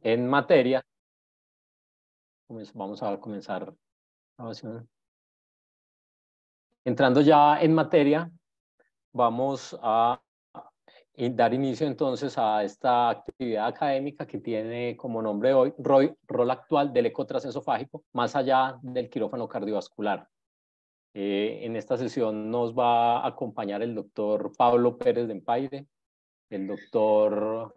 en materia. Vamos a comenzar. Entrando ya en materia, vamos a dar inicio entonces a esta actividad académica que tiene como nombre hoy rol actual del eco transesofágico más allá del quirófano cardiovascular. En esta sesión nos va a acompañar el doctor Pablo Pérez de Empaire. El doctor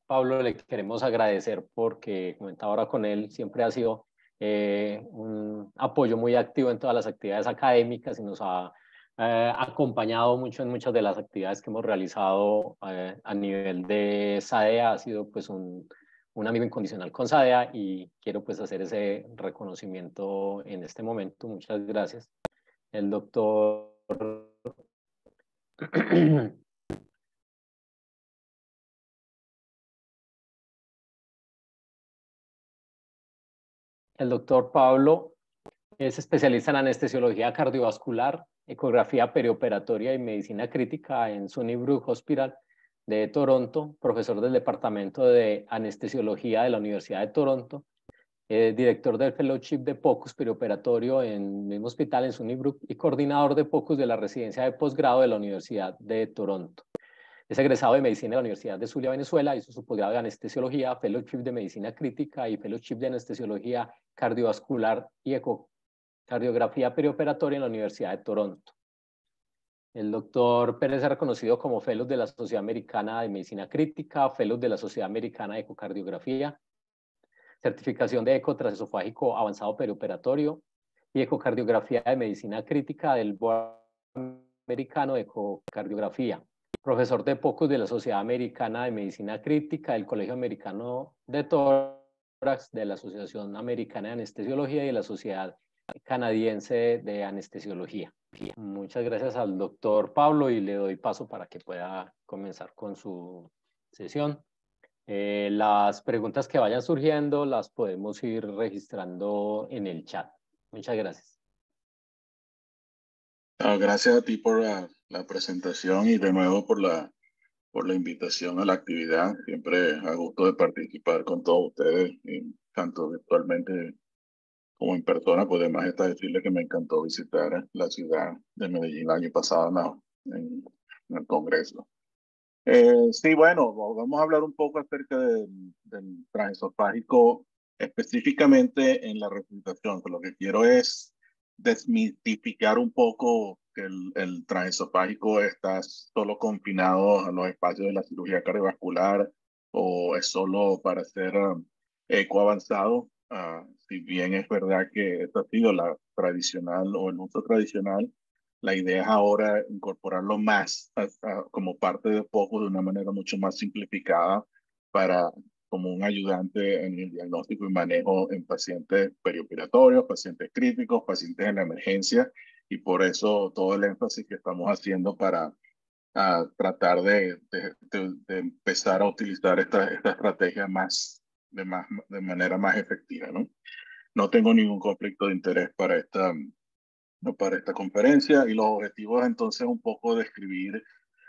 Pablo le queremos agradecer porque, comentaba ahora con él, siempre ha sido un apoyo muy activo en todas las actividades académicas y nos ha acompañado mucho en muchas de las actividades que hemos realizado a nivel de SADEA. Ha sido pues un amigo incondicional con SADEA y quiero pues hacer ese reconocimiento en este momento. Muchas gracias. El doctor el doctor Pablo es especialista en anestesiología cardiovascular, ecografía perioperatoria y medicina crítica en Sunnybrook Hospital de Toronto, profesor del Departamento de Anestesiología de la Universidad de Toronto, director del Fellowship de POCUS perioperatorio en el mismo hospital en Sunnybrook y coordinador de POCUS de la residencia de posgrado de la Universidad de Toronto. Es egresado de Medicina de la Universidad de Zulia, Venezuela, hizo su posgrado de Anestesiología, Fellowship de Medicina Crítica y Fellowship de Anestesiología Cardiovascular y Ecocardiografía Perioperatoria en la Universidad de Toronto. El doctor Pérez es reconocido como Fellow de la Sociedad Americana de Medicina Crítica, Fellow de la Sociedad Americana de Ecocardiografía, certificación de eco transesofágico avanzado perioperatorio y ecocardiografía de medicina crítica del Board Americano de Ecocardiografía. Profesor de POCUS de la Sociedad Americana de Medicina Crítica, del Colegio Americano de Tórax, de la Asociación Americana de Anestesiología y de la Sociedad Canadiense de Anestesiología. Muchas gracias al doctor Pablo y le doy paso para que pueda comenzar con su sesión. Las preguntas que vayan surgiendo las podemos ir registrando en el chat. Muchas gracias. Gracias a ti por la presentación y de nuevo por la invitación a la actividad. Siempre a gusto de participar con todos ustedes, tanto virtualmente como en persona. Pues además está decirles que me encantó visitar la ciudad de Medellín el año pasado en el Congreso. Sí, bueno, vamos a hablar un poco acerca del transesofágico, específicamente en la resucitación. Lo que quiero es desmitificar un poco que el transesofágico está solo confinado a los espacios de la cirugía cardiovascular o es solo para hacer eco avanzado. Si bien es verdad que esta ha sido la tradicional o el uso tradicional, la idea es ahora incorporarlo más como parte de POCUS de una manera mucho más simplificada para como un ayudante en el diagnóstico y manejo en pacientes perioperatorios, pacientes críticos, pacientes en la emergencia, y por eso todo el énfasis que estamos haciendo para tratar de empezar a utilizar esta estrategia de manera más efectiva, ¿no? No tengo ningún conflicto de interés para esta conferencia, y los objetivos entonces un poco describir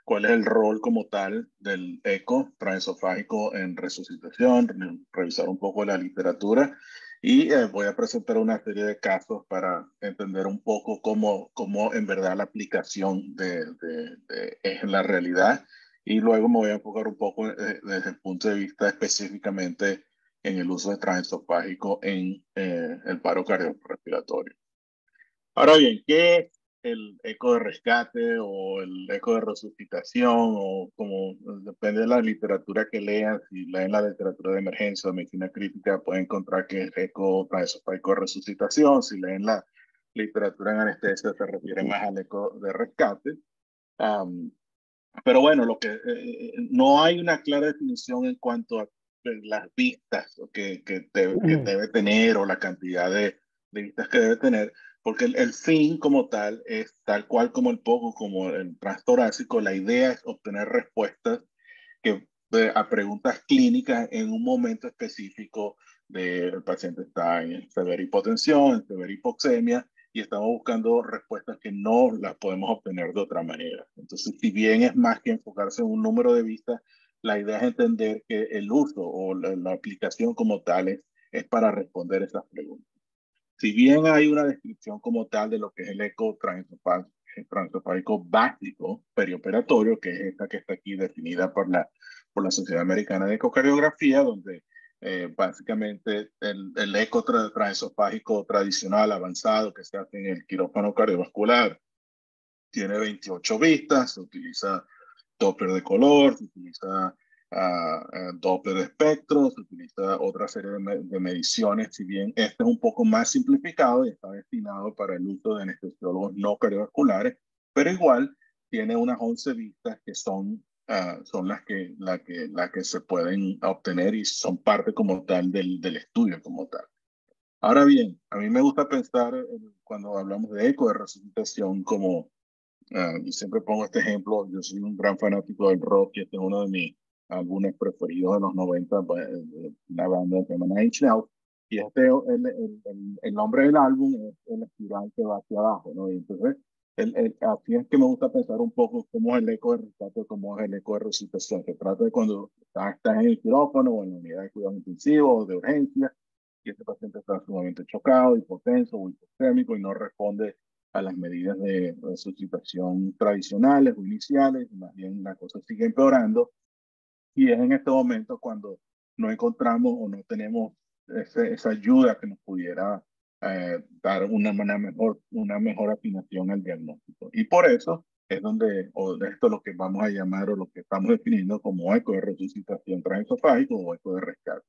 cuál es el rol como tal del eco transesofágico en resucitación, revisar un poco la literatura y voy a presentar una serie de casos para entender un poco cómo en verdad la aplicación es en la realidad, y luego me voy a enfocar un poco desde el punto de vista específicamente en el uso de transesofágico en el paro cardiorrespiratorio. Ahora bien, ¿qué es el eco de rescate o el eco de resucitación? O como depende de la literatura que lean, si leen la literatura de emergencia o de medicina crítica, pueden encontrar que es eco transesofágico de resucitación. Si leen la literatura en anestesia, se refiere más al eco de rescate. Pero bueno, no hay una clara definición en cuanto a las vistas que debe tener, o la cantidad de vistas que debe tener, porque el fin como tal es tal cual como el POCO, como el transtorácico. La idea es obtener respuestas a preguntas clínicas en un momento específico. El paciente está en severa hipotensión, en severa hipoxemia, y estamos buscando respuestas que no las podemos obtener de otra manera. Entonces, si bien es más que enfocarse en un número de vistas, la idea es entender que el uso o la aplicación como tal es para responder esas preguntas. Si bien hay una descripción como tal de lo que es el eco transesofágico básico perioperatorio, que es esta que está aquí definida por la Sociedad Americana de Ecocardiografía, donde básicamente el eco transesofágico tradicional avanzado que se hace en el quirófano cardiovascular tiene 28 vistas, se utiliza Doppler de color, se utiliza Doppler de espectro, se utiliza otra serie de mediciones, si bien este es un poco más simplificado y está destinado para el uso de anestesiólogos no cardiovasculares, pero igual tiene unas 11 vistas que son las que se pueden obtener y son parte como tal del estudio como tal. Ahora bien, a mí me gusta pensar cuando hablamos de eco de resucitación como y siempre pongo este ejemplo. Yo soy un gran fanático del rock y este es uno de mis álbumes preferidos de los 90, una banda que se llama Nine Inch Nails. Y el nombre del álbum es el espiral que va hacia abajo, ¿no? Y entonces, así es que me gusta pensar un poco cómo es el eco de rescate, cómo es el eco de resucitación. Se trata de cuando estás en el quirófano o en la unidad de cuidados intensivos o de urgencia y este paciente está sumamente chocado, hipotenso o hipotémico y no responde a las medidas de resucitación tradicionales o iniciales, más bien la cosa sigue empeorando y es en este momento cuando no encontramos o no tenemos esa ayuda que nos pudiera dar una mejor afinación al diagnóstico. Y por eso es donde, o de esto lo que vamos a llamar o lo que estamos definiendo como eco de resucitación transesofágico o eco de rescate.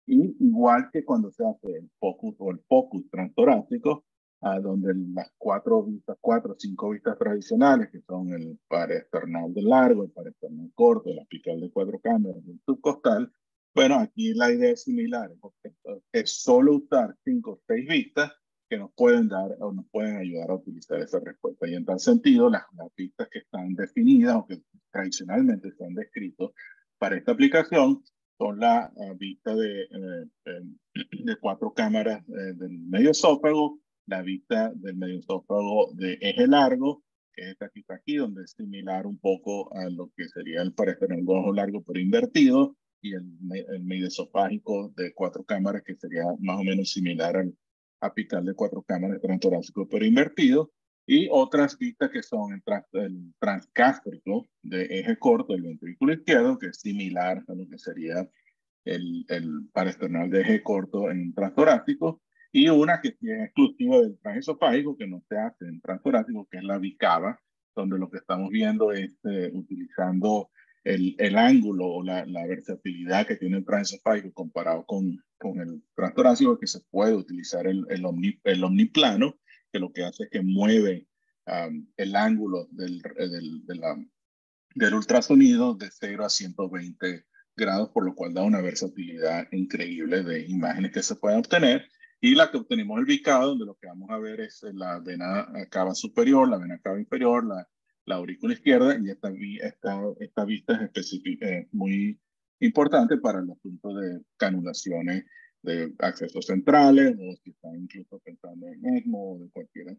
Y igual que cuando se hace el focus o el focus transtorácico, donde las cuatro o cinco vistas tradicionales, que son el paraesternal de largo, el paraesternal corto, el apical de 4 cámaras, el subcostal, bueno, aquí la idea es similar, porque es solo usar 5 o 6 vistas que nos pueden dar o nos pueden ayudar a utilizar esa respuesta. Y en tal sentido, las vistas que están definidas o que tradicionalmente se han descrito para esta aplicación son la vista de 4 cámaras del medio esófago, la vista del medio esófago de eje largo, que es esta que está aquí, donde es similar un poco a lo que sería el paraesternal de ojo largo pero invertido, y el medio esofágico de 4 cámaras, que sería más o menos similar al apical de 4 cámaras transtorácico pero invertido, y otras vistas que son el transgástrico de eje corto del ventrículo izquierdo, que es similar a lo que sería el paraesternal de eje corto en transtorácico, y una que es exclusiva del transesofágico, que no se hace en transtorácico, que es la bicava, donde lo que estamos viendo es utilizando el ángulo o la versatilidad que tiene el transesofágico comparado con el transtorácico, que se puede utilizar el omniplano, que lo que hace es que mueve el ángulo del ultrasonido de 0 a 120 grados, por lo cual da una versatilidad increíble de imágenes que se pueden obtener. Y la que obtenemos el bicado, donde lo que vamos a ver es la vena cava superior, la vena cava inferior, la aurícula izquierda, y esta vista es muy importante para el asunto de canulaciones de accesos centrales, o si están incluso pensando en ECMO o de cualquier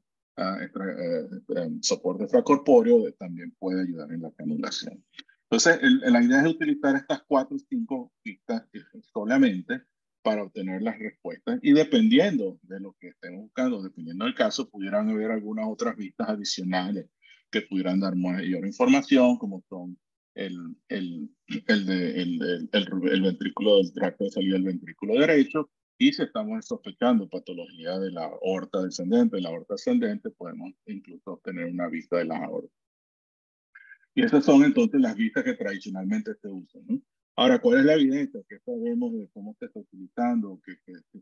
soporte extracorpóreo, también puede ayudar en la canulación. Entonces, la idea es utilizar estas 4 o 5 pistas solamente para obtener las respuestas, y dependiendo de lo que estén buscando, dependiendo del caso, pudieran haber algunas otras vistas adicionales que pudieran dar mayor información, como son el ventrículo del tracto de salida del ventrículo derecho, y si estamos sospechando patología de la aorta descendente, de la aorta ascendente, podemos incluso obtener una vista de la aorta. Y esas son entonces las vistas que tradicionalmente se usan, ¿no? Ahora, ¿cuál es la evidencia? ¿Qué sabemos de cómo se está utilizando? ¿Qué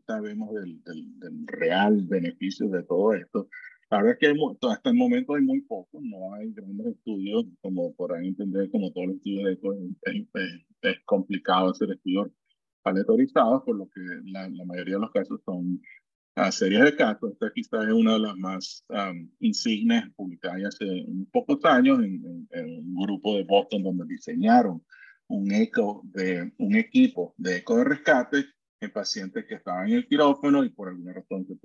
sabemos del real beneficio de todo esto? La verdad es que hasta el momento hay muy poco, no hay grandes estudios, como podrán entender, como todos los estudios de esto, es complicado hacer estudios aleatorizados, por lo que la mayoría de los casos son series de casos. Esta quizás es una de las más insignes, publicadas hace unos pocos años en un grupo de Boston, donde diseñaron un equipo de eco de rescate en pacientes que estaban en el quirófano y por alguna razón se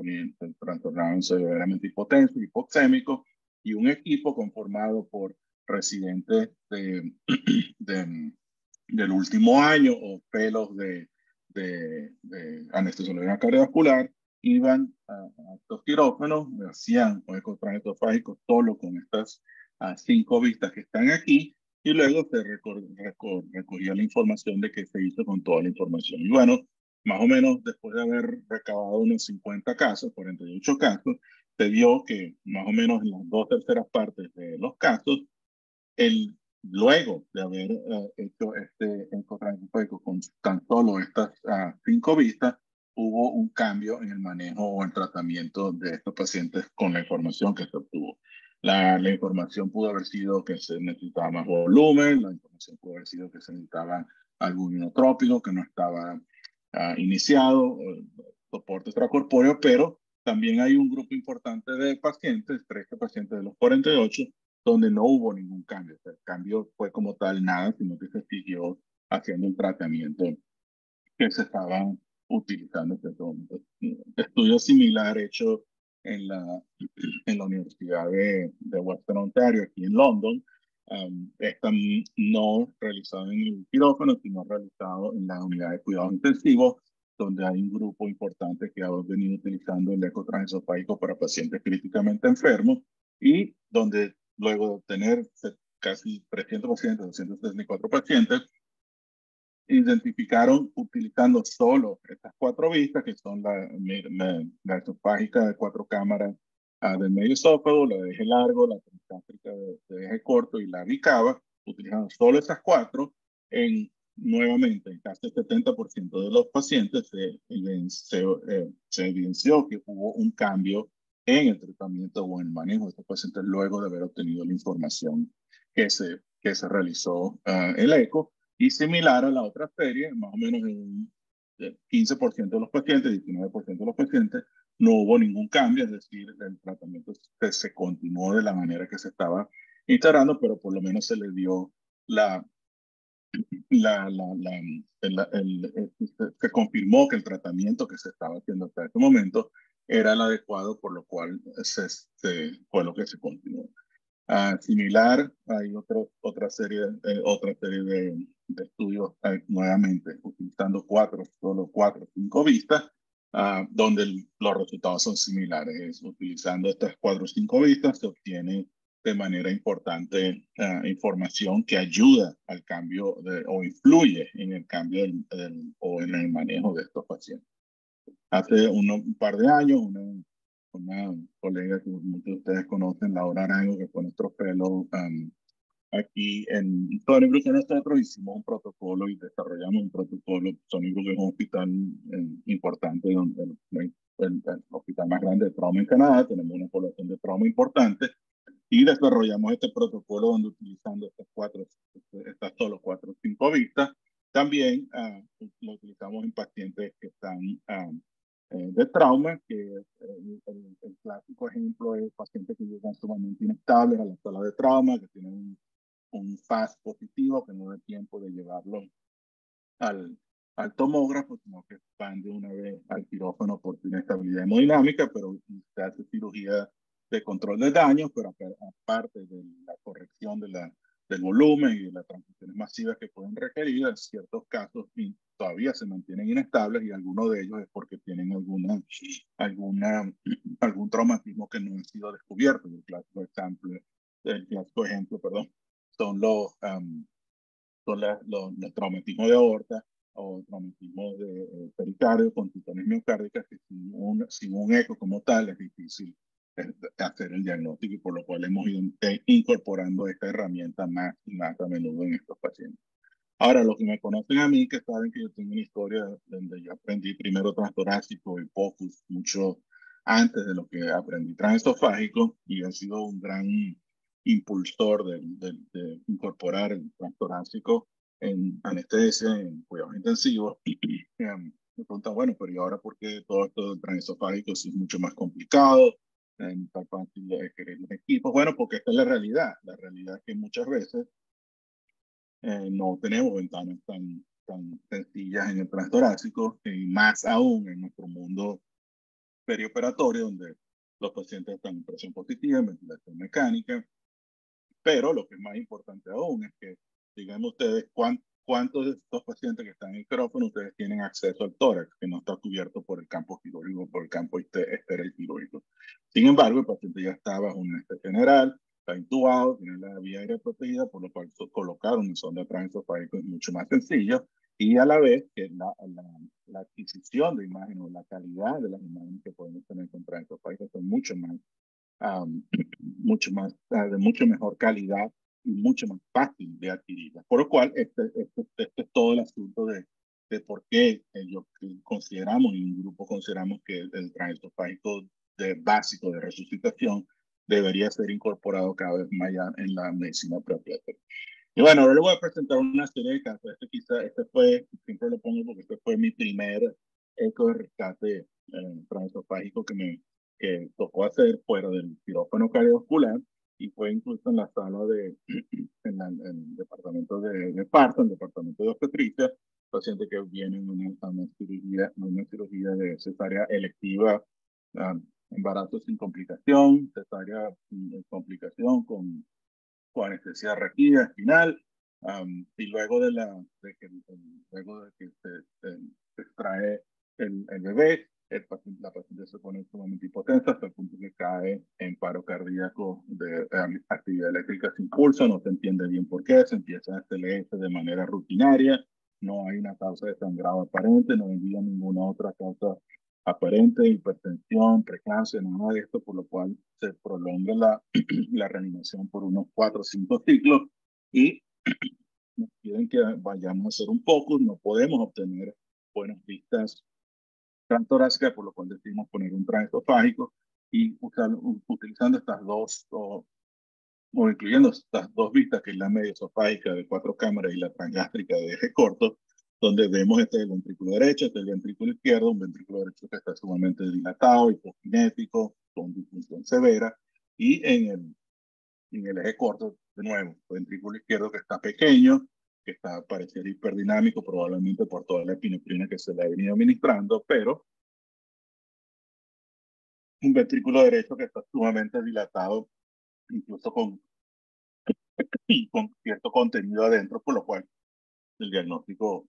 trastornaban severamente hipotensos, hipoxémicos, y un equipo conformado por residentes de del último año o fellows de anestesiología cardiovascular iban a estos quirófanos, hacían un ecotransesofágico solo con estas 5 vistas que están aquí, y luego se recogía la información de qué se hizo con toda la información. Y bueno, más o menos después de haber recabado unos 50 casos, 48 casos, se vio que más o menos en las 2/3 partes de los casos, luego de haber hecho este ecotransesofágico con tan solo estas 5 vistas, hubo un cambio en el manejo o el tratamiento de estos pacientes con la información que se obtuvo. La información pudo haber sido que se necesitaba más volumen, la información pudo haber sido que se necesitaba algún inotrópico que no estaba iniciado, soporte extracorpóreo, pero también hay un grupo importante de pacientes, 13 pacientes de los 48, donde no hubo ningún cambio. O sea, el cambio fue como tal nada, sino que se siguió haciendo el tratamiento que se estaban utilizando en este momento. Estudio similar hecho en la Universidad de Western Ontario, aquí en London. Está no realizado en el quirófano, sino realizado en la unidad de cuidados intensivos, donde hay un grupo importante que ha venido utilizando el ecotransesofágico para pacientes críticamente enfermos, y donde luego de obtener casi 300 pacientes, 274 pacientes, identificaron utilizando solo estas 4 vistas, que son la esofágica de 4 cámaras del medio esófago, la de eje largo, la transgástrica de eje corto y la bicava, utilizando solo esas 4, nuevamente, en casi el 70% de los pacientes se evidenció que hubo un cambio en el tratamiento o en el manejo de estos pacientes luego de haber obtenido la información que se realizó el eco. Y similar a la otra serie, más o menos en un 15% de los pacientes, 19% de los pacientes, no hubo ningún cambio, es decir, el tratamiento se continuó de la manera que se estaba instaurando, pero por lo menos se le dio se confirmó que el tratamiento que se estaba haciendo hasta este momento era el adecuado, por lo cual fue lo que se continuó. Similar, hay otra serie de estudios nuevamente utilizando solo 4 o 5 vistas, donde los resultados son similares. Utilizando estas 4 o 5 vistas se obtiene de manera importante información que ayuda al cambio o influye en el cambio o en el manejo de estos pacientes. Hace un par de años, una colega que muchos de ustedes conocen, Laura Arango, que fue nuestro fellow aquí en Stony Brook, nosotros hicimos un protocolo y desarrollamos un protocolo. Stony Brook es un hospital importante, el hospital más grande de trauma en Canadá. Tenemos una población de trauma importante, y desarrollamos este protocolo donde, utilizando estas solo 4 o 5 vistas, también lo utilizamos en pacientes que están de trauma, que el clásico ejemplo es pacientes que llegan sumamente inestables a la sala de trauma, que tienen un FAS positivo, que no da tiempo de llevarlo al tomógrafo, sino que van de una vez al quirófano por inestabilidad hemodinámica, pero se hace cirugía de control de daños, pero aparte de la corrección del volumen y de las transfusiones masivas que pueden requerir, en ciertos casos todavía se mantienen inestables, y algunos de ellos es porque tienen algún traumatismo que no ha sido descubierto. El clásico ejemplo, perdón, son los traumatismos de aorta o traumatismos de pericardio con titones miocárdicas, que sin un eco como tal es difícil hacer el diagnóstico, y por lo cual hemos ido incorporando esta herramienta más y más a menudo en estos pacientes. Ahora, los que me conocen a mí, que saben que yo tengo una historia donde yo aprendí primero transtorácico y POCUS mucho antes de lo que aprendí transesofágico, y he sido un gran impulsor de incorporar el transtorácico en anestesia, en cuidados intensivos. Me preguntan, bueno, pero ¿y ahora por qué todo esto del transesofágico es mucho más complicado? Tan fácil de adquirir los equipos. Bueno, porque esta es la realidad. La realidad es que muchas veces no tenemos ventanas tan sencillas en el transtorácico, y más aún en nuestro mundo perioperatorio, donde los pacientes están en presión positiva, en ventilación mecánica. Pero lo que es más importante aún es que, digan ustedes, cuántos de estos pacientes que están en quirófano ustedes tienen acceso al tórax, que no está cubierto por el campo quirúrgico, por el campo estéril quirúrgico. Sin embargo, el paciente ya está bajo una anestesia general, está intubado, tiene la vía aérea protegida, por lo cual colocar una sonda transesofágica es mucho más sencillo, y a la vez que la adquisición de imágenes o la calidad de las imágenes que podemos tener con transesofágicas son mucho más, de mucho mejor calidad y mucho más fácil de adquirirla. Por lo cual, este es todo el asunto de por qué yo consideramos, y un grupo consideramos que el transesofágico básico de resucitación debería ser incorporado cada vez más en la medicina preoperativa. Y bueno, ahora le voy a presentar una serie de casos. Este fue, siempre lo pongo porque este fue mi primer eco de rescate transesofágico que tocó hacer fuera del quirófano cardiovascular, y fue incluso en la sala en el departamento de parto, en el departamento de obstetricia, paciente que viene en una cirugía de cesárea electiva, embarazo sin complicación, cesárea sin complicación con anestesia rápida, espinal, y luego luego de que se extrae el bebé, la paciente se pone sumamente hipotensa hasta el punto que cae en paro cardíaco de actividad eléctrica sin pulso, no se entiende bien por qué, se empieza a SLS de manera rutinaria, no hay una causa de sangrado aparente, no hay ninguna otra causa aparente, hipertensión, preeclampsia, nada de esto, por lo cual se prolonga la reanimación por unos 4 o 5 ciclos, y nos piden que vayamos a hacer un poco, no podemos obtener buenas vistas transtorácicas, por lo cual decidimos poner un transesofágico y utilizando estas dos, o incluyendo estas dos vistas, que es la medioesofágica de 4 cámaras y la transgástrica de eje corto, donde vemos el ventrículo derecho, el ventrículo izquierdo, un ventrículo derecho que está sumamente dilatado, hipokinético, con disfunción severa, y en el eje corto, de nuevo, el ventrículo izquierdo que está pequeño, que está pareciera hiperdinámico, probablemente por toda la epinefrina que se le ha venido administrando, pero un ventrículo derecho que está sumamente dilatado, incluso con cierto contenido adentro, por lo cual el diagnóstico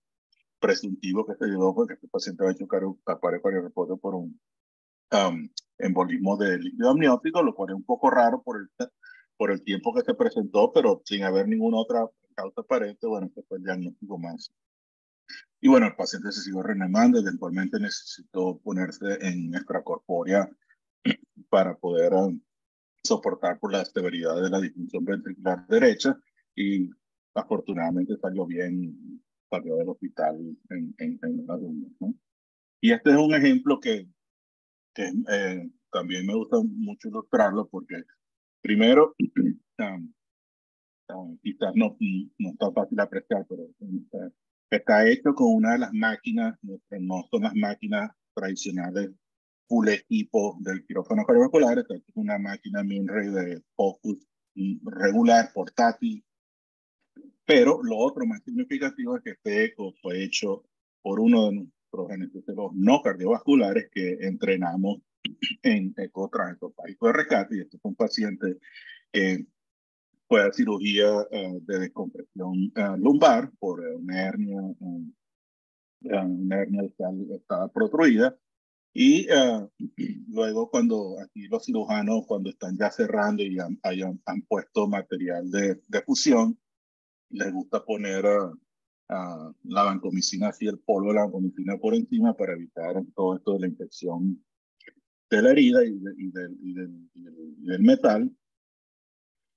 presuntivo que se llevó fue que este paciente había hecho paro cardiorrespiratorio por un embolismo de líquido amniótico, lo cual es un poco raro por el tiempo que se presentó, pero sin haber ninguna otra causa aparente. Bueno, este fue el diagnóstico más. Y bueno, el paciente se siguió reanimando, eventualmente necesitó ponerse en extracorpórea para poder soportar por la severidad de la disfunción ventricular derecha, y afortunadamente salió bien, salió del hospital en la luna, ¿no? Y este es un ejemplo que también me gusta mucho ilustrarlo porque primero, quizás no está fácil apreciar, pero está hecho con una de las máquinas, no son las máquinas tradicionales full equipo del quirófano cardiovascular, esta es una máquina Minray de focus regular, portátil, pero lo otro más significativo es que este eco fue hecho por uno de nuestros anestesiólogos no cardiovasculares que entrenamos en eco transesofágico de rescate, y este es un paciente que fue a cirugía de descompresión lumbar por una hernia estaba protruida, y luego cuando aquí los cirujanos, cuando están ya cerrando y han puesto material de fusión, les gusta poner la vancomicina, así el polvo de la vancomicina por encima para evitar todo esto de la infección de la herida y del metal.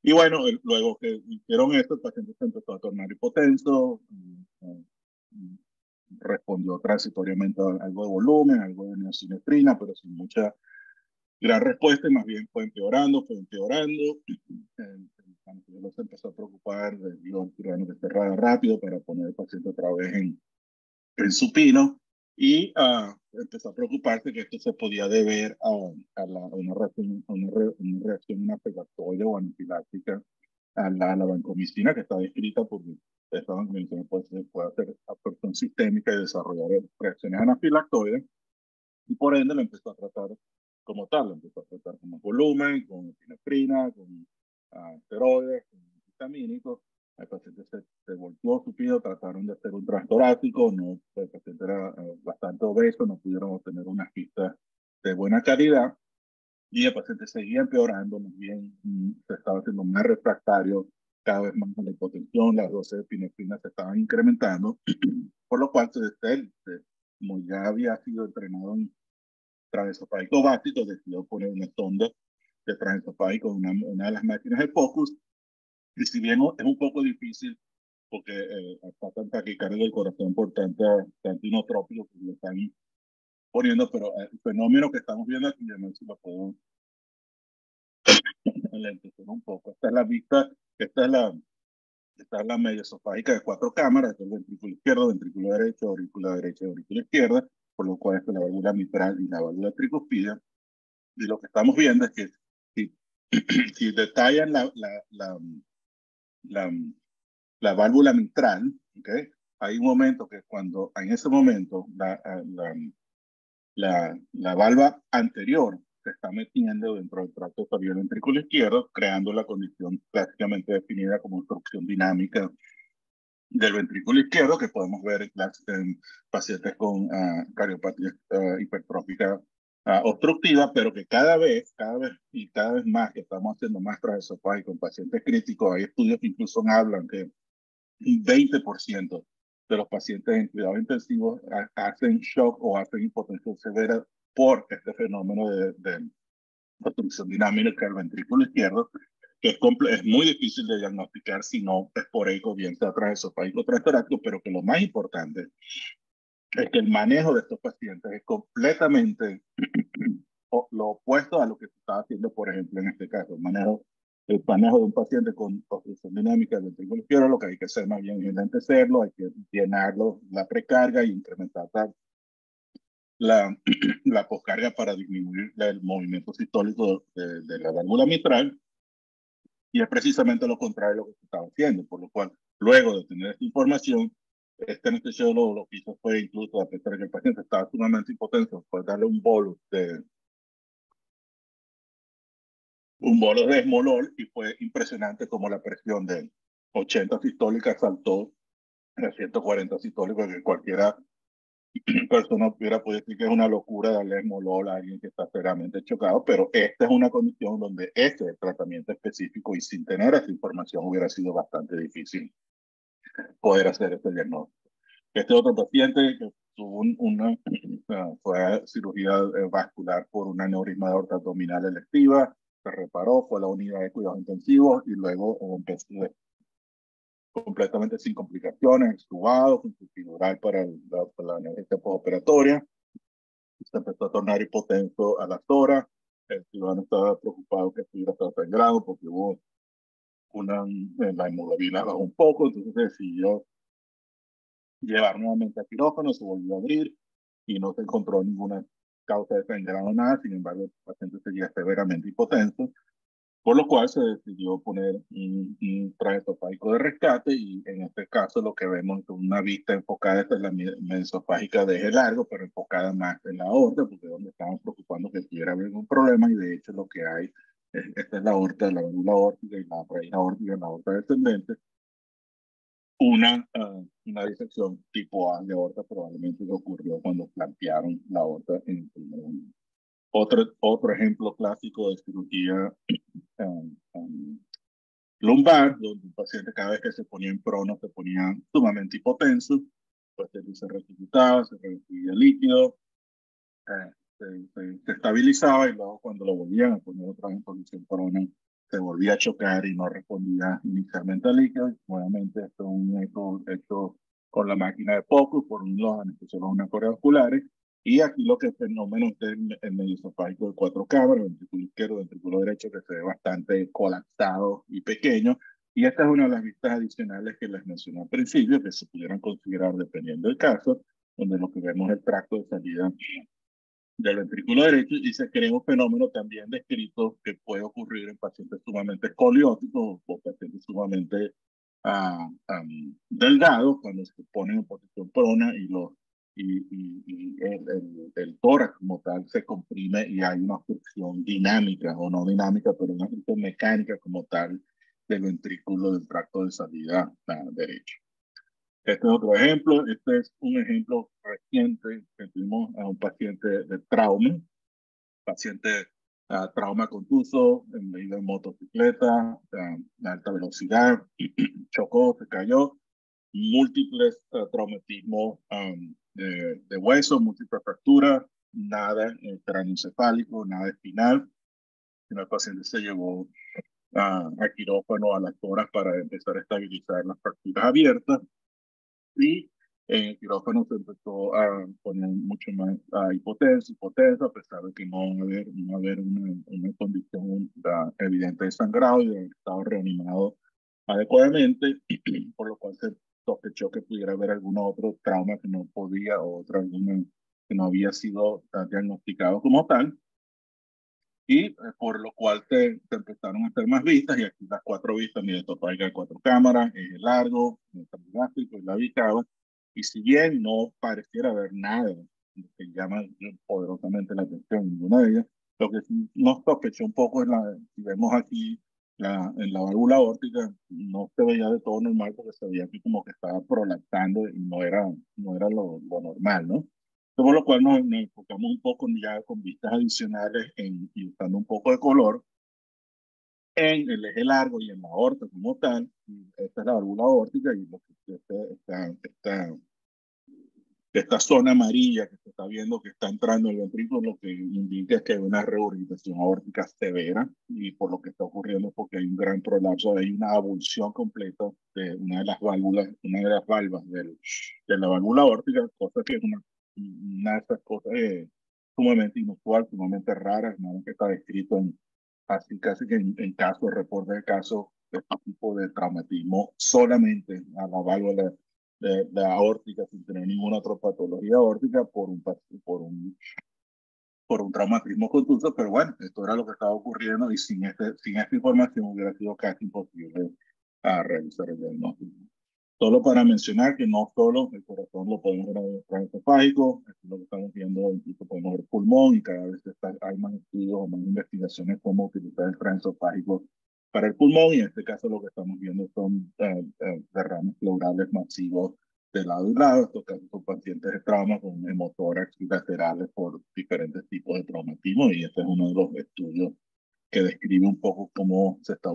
Y bueno, luego que hicieron esto, el paciente se empezó a tornar hipotenso, respondió transitoriamente a algo de volumen, algo de neosinestrina, pero sin mucha gran respuesta, y más bien fue empeorando, fue empeorando. Luego se empezó a preocupar, digo, el cirujano que cerrara rápido para poner el paciente otra vez en supino, y empezó a preocuparse que esto se podía deber a una reacción anafiláctica o anafiláctica a la vancomicina, que está descrita porque esta vancomicina puede hacer absorción sistémica y desarrollar reacciones anafilactoides, y por ende lo empezó a tratar como tal, lo empezó a tratar como volumen, con epinefrina, con esteroides, con vitamínicos, El paciente se volteó supino, trataron de hacer un transtorácico, no, el paciente era bastante obeso, no pudieron obtener unas pistas de buena calidad y el paciente seguía empeorando, más bien se estaba haciendo más refractario, cada vez más la hipotensión, las dosis de epinefrina se estaban incrementando, por lo cual como ya había sido entrenado en transesofágico básico, decidió poner una sonda de transesofágico en una de las máquinas de Focus. Y si bien es un poco difícil, porque está tan taquicardia del corazón por tanto inotrópico que lo están poniendo, pero el fenómeno que estamos viendo aquí, no sé si lo puedo lentecer un poco. Esta es la vista, esta es la media esofágica de 4 cámaras, este es el ventrículo izquierdo, ventrículo derecho, aurícula derecha y aurícula izquierda, por lo cual esta es la válvula mitral y la válvula tricuspide. Y lo que estamos viendo es que si, si detallan la, la válvula mitral, ¿okay? Hay un momento que cuando en ese momento la valva anterior se está metiendo dentro del tracto superior ventrículo izquierdo, creando la condición clásicamente definida como obstrucción dinámica del ventrículo izquierdo, que podemos ver en pacientes con cardiopatía hipertrófica obstructiva, pero que cada vez más que estamos haciendo más transesofágico en pacientes críticos, hay estudios que incluso hablan que un 20% de los pacientes en cuidados intensivos hacen shock o hacen hipotensión severa por este fenómeno de obstrucción dinámica del ventrículo izquierdo, que es muy difícil de diagnosticar si no es por eco, bien sea transesofágico o transtorácico, pero que lo más importante es que el manejo de estos pacientes es completamente lo opuesto a lo que se está haciendo, por ejemplo, en este caso. El manejo de un paciente con obstrucción dinámica del ventrículo izquierdo, lo que hay que hacer más bien es enlentecerlo, hay que llenarlo la precarga y incrementar la poscarga para disminuir el movimiento sistólico de la válvula mitral. Y es precisamente lo contrario de lo que se estaba haciendo, por lo cual, luego de tener esta información, este anestesiólogo lo que hizo fue, incluso a pesar de que el paciente estaba sumamente hipotenso, fue darle un bolus de esmolol y fue impresionante como la presión de 80 sistólicas saltó a 140 sistólicas, que cualquiera persona hubiera podido decir que es una locura darle esmolol a alguien que está severamente chocado, pero esta es una condición donde este es el tratamiento específico y sin tener esa información hubiera sido bastante difícil poder hacer este diagnóstico. Este otro paciente que tuvo fue a cirugía vascular por un aneurisma de aorta abdominal electiva, se reparó, fue a la unidad de cuidados intensivos y luego empezó completamente sin complicaciones, extubado, con su epidural para la anestesia postoperatoria. Se empezó a tornar hipotenso a las horas. El cirujano estaba preocupado que estuviera sangrado porque hubo la hemoglobina bajó un poco, entonces decidió llevar nuevamente a quirófano, se volvió a abrir y no se encontró ninguna causa de sangrado, nada. Sin embargo, el paciente seguía severamente hipotenso, por lo cual se decidió poner un transesofágico de rescate y en este caso lo que vemos es una vista enfocada, esta es la mesofágica de eje largo, pero enfocada más en la aorta, porque es donde estamos preocupando que tuviera algún problema y de hecho lo que hay esta es la aorta, la válvula aórtica y la raíz aórtica, la aorta descendente, una disección tipo A de aorta probablemente ocurrió cuando plantearon la aorta en el primer momento. Otro ejemplo clásico de cirugía lumbar, donde el paciente cada vez que se ponía en prono se ponía sumamente hipotenso, el paciente se resucitaba, se recibía líquido, se estabilizaba y luego cuando lo volvían a poner otra vez en posición prona se volvía a chocar y no respondía inicialmente al líquido. Y nuevamente esto es un eco hecho con la máquina de Focus por los anestesiólogos coreovasculares. Y aquí lo que el fenómeno es el mediosofágico de 4 cámaras, ventrículo izquierdo, ventrículo derecho, que se ve bastante colapsado y pequeño. Y esta es una de las vistas adicionales que les mencioné al principio, que se pudieran considerar dependiendo del caso, donde lo que vemos es el tracto de salida del ventrículo derecho y se crea un fenómeno también descrito que puede ocurrir en pacientes sumamente escolióticos o pacientes sumamente delgados cuando se ponen en posición prona y el tórax como tal se comprime y hay una obstrucción dinámica o no dinámica, pero una obstrucción mecánica como tal del ventrículo del tracto de salida derecho. Este es otro ejemplo. Este es un ejemplo reciente que tuvimos a un paciente de trauma, paciente trauma contuso, en motocicleta, de alta velocidad, chocó, se cayó, múltiples traumatismos de hueso, múltiples fracturas, nada craneoencefálico, nada espinal. El paciente se llevó a quirófano a las horas para empezar a estabilizar las fracturas abiertas y en el quirófano se empezó a poner mucho más hipotensa, a pesar de que no va a haber una condición evidente de sangrado y de haber estado reanimado adecuadamente, por lo cual se sospechó que pudiera haber algún otro trauma que no podía o otra alguna que no había sido diagnosticado como tal. Y por lo cual se empezaron a hacer más vistas, y aquí las 4 vistas, mira, esto hay 4 cámaras, es largo, el gástrico y la bicava, y si bien no pareciera haber nada que llama poderosamente la atención en ninguna de ellas, lo que sí nos sospechó un poco es si vemos aquí en la válvula aórtica, no se veía de todo normal porque se veía aquí como que estaba prolapsando y no era lo normal, ¿no? Por lo cual nos enfocamos un poco ya con vistas adicionales y usando un poco de color en el eje largo y en la aorta como tal. Y esta es la válvula aórtica y lo que esta zona amarilla que se está viendo que está entrando el ventrículo, lo que indica es que hay una regurgitación aórtica severa, y por lo que está ocurriendo es porque hay un gran prolapso, hay una abulsión completa de una de las válvulas, una de las valvas de la válvula aórtica, cosa que es una de esas cosas sumamente inusual, sumamente rara, nada que está descrito así casi que en casos, reportes de casos de este tipo de traumatismo solamente a la válvula de aórtica sin tener ninguna otra patología aórtica por un traumatismo contuso, pero bueno, esto era lo que estaba ocurriendo y sin esta información hubiera sido casi imposible realizar el diagnóstico. Solo para mencionar que no solo el corazón lo podemos ver en el transesofágico, esto es lo que estamos viendo, incluso podemos ver pulmón, y cada vez hay más estudios o más investigaciones cómo utilizar el transesofágico para el pulmón, y en este caso lo que estamos viendo son derrames pleurales masivos de lado y lado. Estos casos son pacientes de trauma con hemotórax bilaterales por diferentes tipos de traumatismo, y este es uno de los estudios que describe un poco cómo se está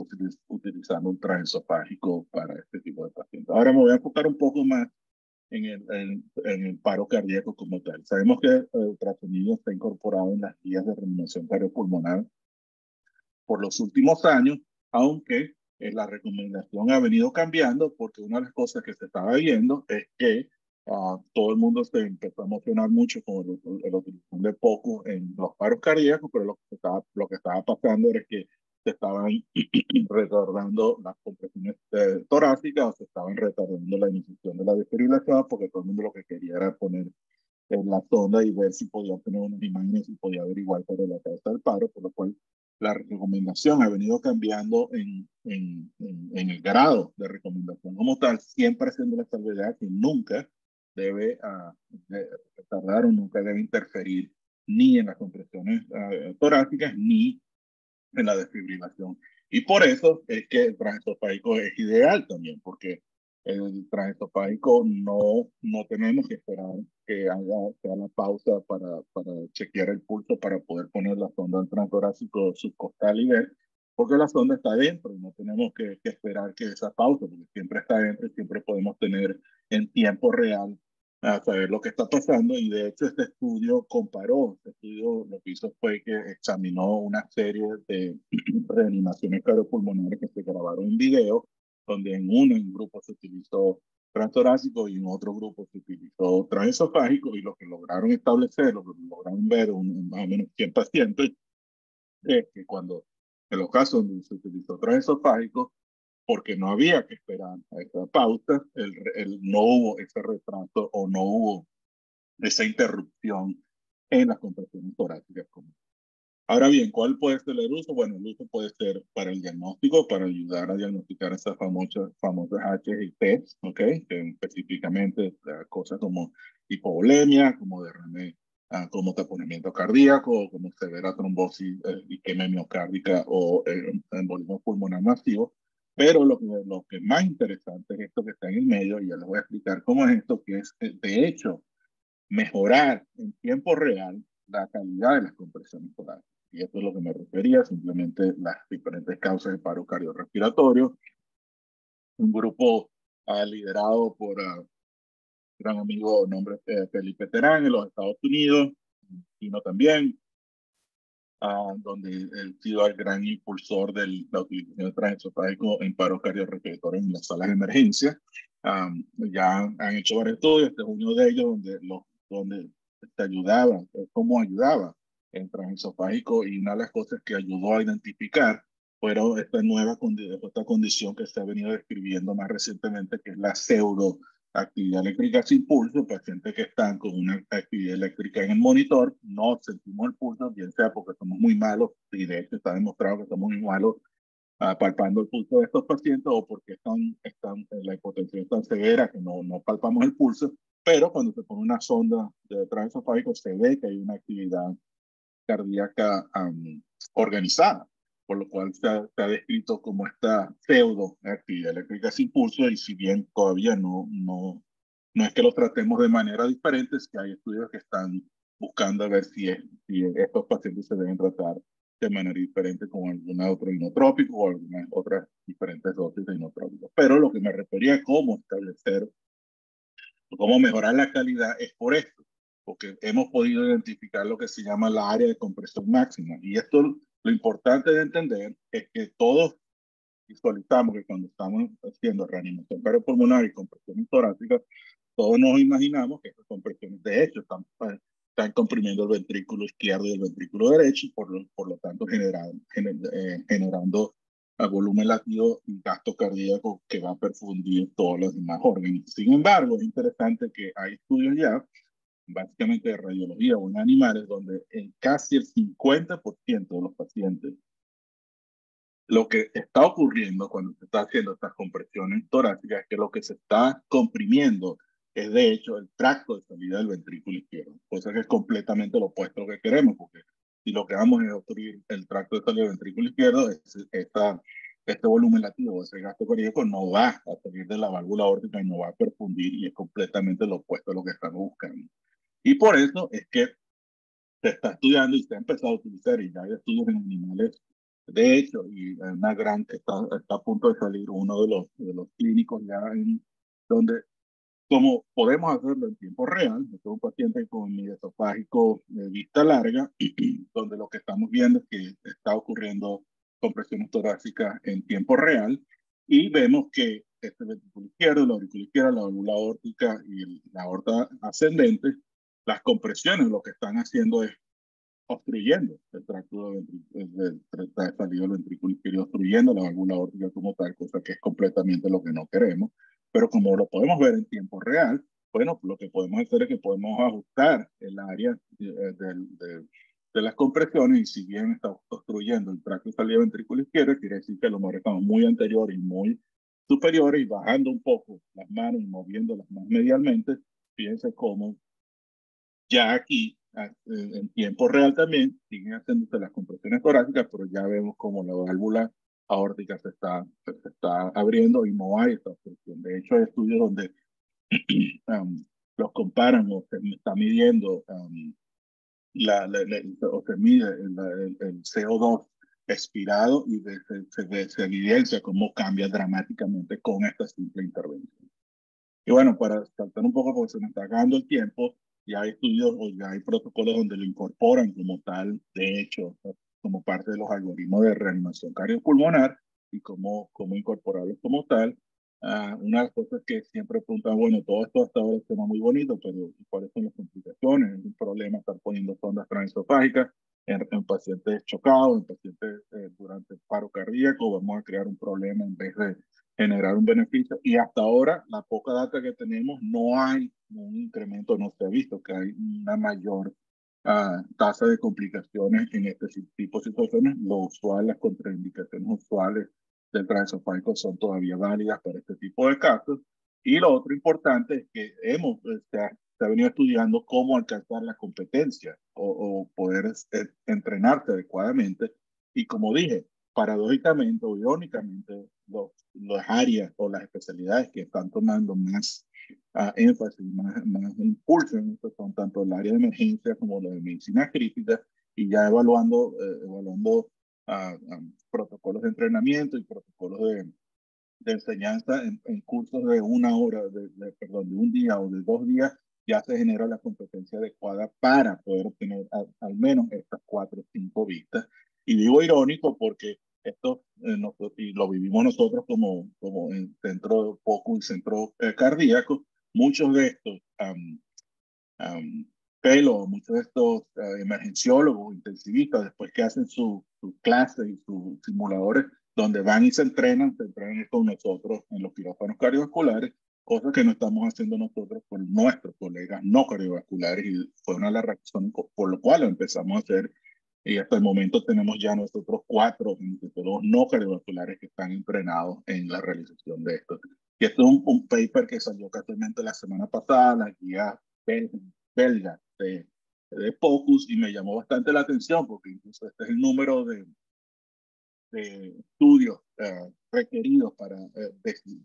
utilizando un transesofágico para este tipo de pacientes. Ahora me voy a enfocar un poco más en el paro cardíaco como tal. Sabemos que el ultrasonido está incorporado en las guías de reanimación cardiopulmonar por los últimos años, aunque la recomendación ha venido cambiando, porque una de las cosas que se estaba viendo es que todo el mundo se empezó a emocionar mucho con la utilización de POCUS en los paros cardíacos, pero lo que estaba pasando era que se estaban retardando las compresiones torácicas, o se estaban retardando la iniciación de la desfibrilación, porque todo el mundo lo que quería era poner en la sonda y ver si podía obtener unas imágenes y podía averiguar cuál era la causa del paro, por lo cual la recomendación ha venido cambiando en el grado de recomendación como tal, siempre haciendo la salvedad que nunca debe tardar o nunca debe interferir ni en las compresiones torácicas ni en la desfibrilación. Y por eso es que el transesofágico es ideal también, porque el transesofágico no tenemos que esperar que haga la pausa para chequear el pulso para poder poner la sonda al transtorácico subcostal y ver, porque la sonda está dentro y no tenemos que esperar que esa pausa, porque siempre está dentro y siempre podemos tener en tiempo real a saber lo que está pasando. Y de hecho este estudio comparó, este estudio lo que hizo fue que examinó una serie de reanimaciones cardiopulmonares que se grabaron en video, donde en un grupo se utilizó transtorácico y en otro grupo se utilizó transesofágico, y lo que lograron establecer, lo que lograron ver más o menos 100 pacientes, es que cuando en los casos donde se utilizó transesofágico, porque no había que esperar a esa pauta, no hubo ese retraso o no hubo esa interrupción en las compresiones torácicas. Ahora bien, ¿cuál puede ser el uso? Bueno, el uso puede ser para el diagnóstico, para ayudar a diagnosticar esas famosas H y T, ¿ok? Que específicamente cosas como hipovolemia, como derrame, como taponamiento cardíaco, como severa trombosis isquemia miocárdica o embolismo pulmonar masivo. Pero lo que es más interesante es esto que está en el medio, y ya les voy a explicar cómo es esto, que es, de hecho, mejorar en tiempo real la calidad de las compresiones torácicas. Y esto es lo que me refería, simplemente las diferentes causas de paro cardiorrespiratorio. Un grupo liderado por gran amigo nombre Felipe Terán en los Estados Unidos, Chino también, donde él ha sido el gran impulsor de la utilización de transesofágico en paro cardiorrespiratorio en las salas de emergencia. Ya han hecho varios estudios, este es uno de ellos donde te ayudaba, cómo ayudaba en transesofágico, y una de las cosas que ayudó a identificar fueron esta condición que se ha venido describiendo más recientemente, que es la actividad eléctrica sin pulso. Pacientes que están con una actividad eléctrica en el monitor, no sentimos el pulso, bien sea porque somos muy malos, y de hecho está demostrado que somos muy malos palpando el pulso de estos pacientes, o porque la hipotensión es tan severa que no palpamos el pulso, pero cuando se pone una sonda de transesofágico se ve que hay una actividad cardíaca organizada, por lo cual se ha descrito como esta pseudo actividad eléctrica sin pulso. Y si bien todavía no es que lo tratemos de manera diferente, es que hay estudios que están buscando a ver si estos pacientes se deben tratar de manera diferente con algún otro inotrópico o algunas otras diferentes dosis de inotrópicos. Pero lo que me refería a cómo establecer, cómo mejorar la calidad, es por esto, porque hemos podido identificar lo que se llama la área de compresión máxima. Y esto, lo importante de entender es que todos visualizamos que cuando estamos haciendo reanimación cardiopulmonar y compresión torácica, todos nos imaginamos que estas compresiones de hecho están comprimiendo el ventrículo izquierdo y el ventrículo derecho, y por lo tanto generando a volumen latido y gasto cardíaco que va a perfundir todos los demás órganos. Sin embargo, es interesante que hay estudios ya, básicamente de radiología o en animales, donde en casi el 50% de los pacientes, lo que está ocurriendo cuando se está haciendo estas compresiones torácicas es que lo que se está comprimiendo es de hecho el tracto de salida del ventrículo izquierdo, cosa que es completamente lo opuesto a lo que queremos, porque si lo que vamos es obstruir el tracto de salida del ventrículo izquierdo, este volumen latido, ese gasto cardíaco no va a salir de la válvula aórtica y no va a perfundir, y es completamente lo opuesto a lo que estamos buscando. Y por eso es que se está estudiando y se ha empezado a utilizar, y ya hay estudios en animales. De hecho, y una gran que está a punto de salir, uno de los clínicos ya, donde como podemos hacerlo en tiempo real. Yo tengo un paciente con mi esofágico de vista larga, donde lo que estamos viendo es que está ocurriendo compresiones torácicas en tiempo real, y vemos que este ventrículo izquierdo, la aurícula izquierda, la válvula aórtica y la aorta ascendente, las compresiones lo que están haciendo es obstruyendo el tracto de salida del ventrículo izquierdo, obstruyendo la válvula aórtica como tal, cosa que es completamente lo que no queremos. Pero como lo podemos ver en tiempo real, bueno, lo que podemos hacer es que podemos ajustar el área de las compresiones, y si bien está obstruyendo el tracto de salida ventrículo izquierdo, quiere decir que los estamos muy anteriores y muy superiores, y bajando un poco las manos y moviéndolas más medialmente, fíjense cómo ya aquí, en tiempo real también, siguen haciéndose las compresiones torácicas, pero ya vemos como la válvula aórtica se está abriendo y no hay esta obstrucción. De hecho, hay estudios donde los comparan, o se está midiendo o se mide el CO2 expirado, y se evidencia cómo cambia dramáticamente con esta simple intervención. Y bueno, para saltar un poco, porque se me está acabando el tiempo, ya hay estudios o ya hay protocolos donde lo incorporan como tal, de hecho, como parte de los algoritmos de reanimación cardiopulmonar, y cómo incorporarlos como tal. Una de las cosas que siempre preguntan, bueno, todo esto hasta ahora suena muy bonito, pero ¿cuáles son las complicaciones? Es un problema estar poniendo sondas transesofágicas en pacientes chocados, en pacientes durante el paro cardíaco. Vamos a crear un problema en vez de generar un beneficio. Y hasta ahora, la poca data que tenemos, no hay un incremento, no se ha visto que hay una mayor tasa de complicaciones en este tipo de situaciones. Lo usual, las contraindicaciones usuales del transesofágico son todavía válidas para este tipo de casos. Y lo otro importante es que se ha venido estudiando cómo alcanzar la competencia o poder entrenarse adecuadamente. Y como dije, paradójicamente o irónicamente, las áreas o las especialidades que están tomando más énfasis, más impulso en esto son tanto el área de emergencia como la de medicina crítica, y ya evaluando protocolos de entrenamiento y protocolos de enseñanza en cursos de una hora, perdón, de un día o de 2 días, ya se genera la competencia adecuada para poder obtener al menos estas 4 o 5 vistas. Y digo irónico porque esto y lo vivimos nosotros como en centro POCU y centro cardíaco. Muchos de estos muchos de estos emergenciólogos, intensivistas, después que hacen sus clases y sus simuladores, donde van y se entrenan con nosotros en los quirófanos cardiovasculares, cosas que no estamos haciendo nosotros con nuestros colegas no cardiovasculares, y fue una de las razones por lo cual lo empezamos a hacer. Y hasta el momento tenemos ya nosotros 4 todos no cardiovasculares que están entrenados en la realización de esto. Y esto es un paper que salió casualmente la semana pasada, la guía belga de POCUS, y me llamó bastante la atención porque incluso este es el número de estudios requeridos para decir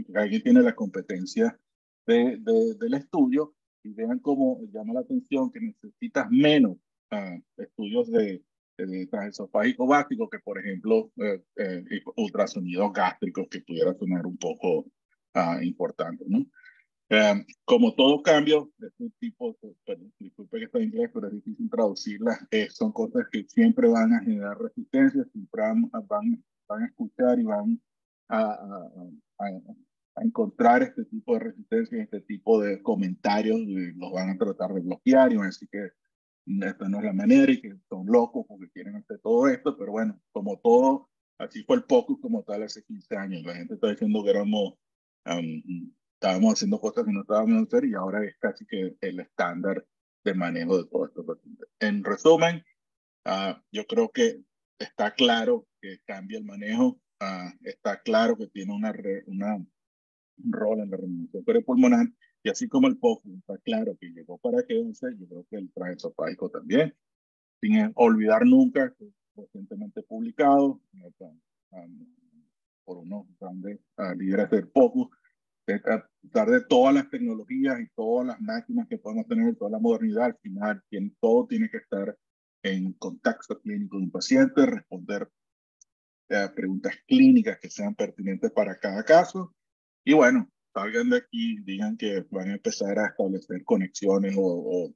que alguien tiene la competencia del estudio, y vean cómo llama la atención que necesitas menos estudios de transesofágico básico que, por ejemplo, ultrasonidos gástricos, que pudiera sonar un poco importante, ¿no? Como todo cambio de este tipo, disculpe que está en inglés, pero es difícil traducirlas, son cosas que siempre van a generar resistencia, siempre van a escuchar y van a, a, a, a encontrar este tipo de resistencia, este tipo de comentarios, y los van a tratar de bloquear y van a decir que esta no es la manera y que son locos porque quieren hacer todo esto. Pero bueno, como todo, así fue el POCUS como tal hace 15 años. La gente está diciendo que estábamos haciendo cosas que no estábamos hacer, y ahora es casi que el estándar de manejo de todo esto. En resumen, yo creo que está claro que cambia el manejo, está claro que tiene un rol en la reanimación cardiopulmonar, y así como el POCUS está claro que llegó para quedarse, yo creo que el transesofágico también, sin olvidar nunca que recientemente publicado por unos grandes líderes del POCUS, a pesar de todas las tecnologías y todas las máquinas que podemos tener, toda la modernidad, al final todo tiene que estar en contacto clínico de un paciente, responder a preguntas clínicas que sean pertinentes para cada caso. Y bueno, salgan de aquí, digan que van a empezar a establecer conexiones o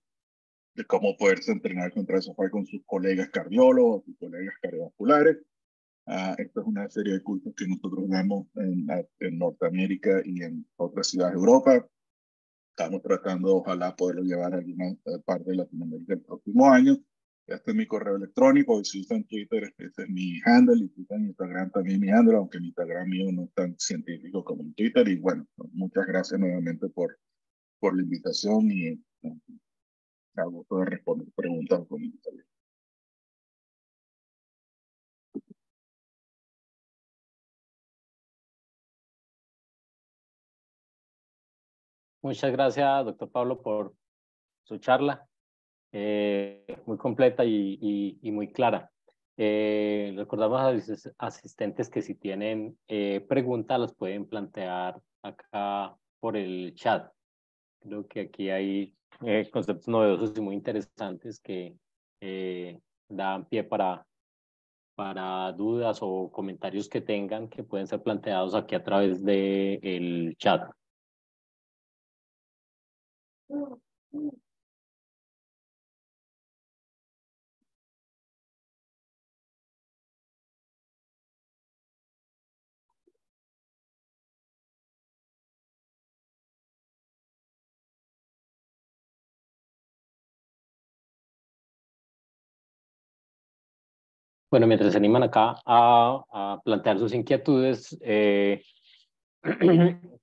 de cómo poderse entrenar contra eso con sus colegas cardiólogos, sus colegas cardiovasculares. Esto es una serie de cursos que nosotros damos en Norteamérica y en otras ciudades de Europa. Estamos tratando, ojalá, poderlo llevar a alguna parte de Latinoamérica el próximo año. Este es mi correo electrónico, y si usan Twitter, este es mi handle, y si usan Instagram también mi handle, aunque mi Instagram mío no es tan científico como en Twitter. Y bueno, muchas gracias nuevamente por la invitación, y a gusto de responder preguntas o comentarios. Muchas gracias, doctor Pablo, por su charla, muy completa y muy clara. Recordamos a los asistentes que si tienen preguntas las pueden plantear acá por el chat. Creo que aquí hay conceptos novedosos y muy interesantes que dan pie para dudas o comentarios que tengan, que pueden ser planteados aquí a través del chat. Bueno, mientras se animan acá a plantear sus inquietudes,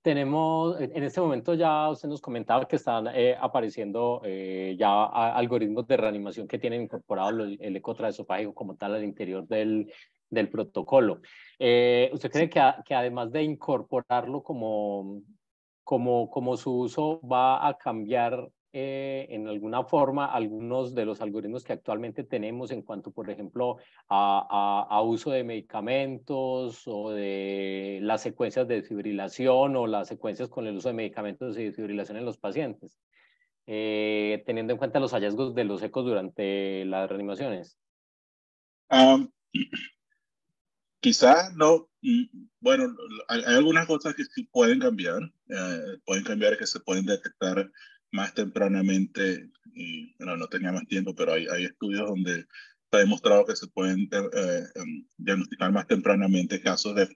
tenemos, en este momento ya usted nos comentaba que están apareciendo ya algoritmos de reanimación que tienen incorporado el eco transesofágico como tal al interior del protocolo. ¿Usted cree que además de incorporarlo como su uso va a cambiar en alguna forma algunos de los algoritmos que actualmente tenemos en cuanto, por ejemplo, a uso de medicamentos o de las secuencias de desfibrilación o las secuencias con el uso de medicamentos y desfibrilación en los pacientes, teniendo en cuenta los hallazgos de los ecos durante las reanimaciones? Quizás no, bueno, hay algunas cosas que sí pueden cambiar que se pueden detectar más tempranamente, y bueno, no tenía más tiempo, pero hay estudios donde se ha demostrado que se pueden diagnosticar más tempranamente casos de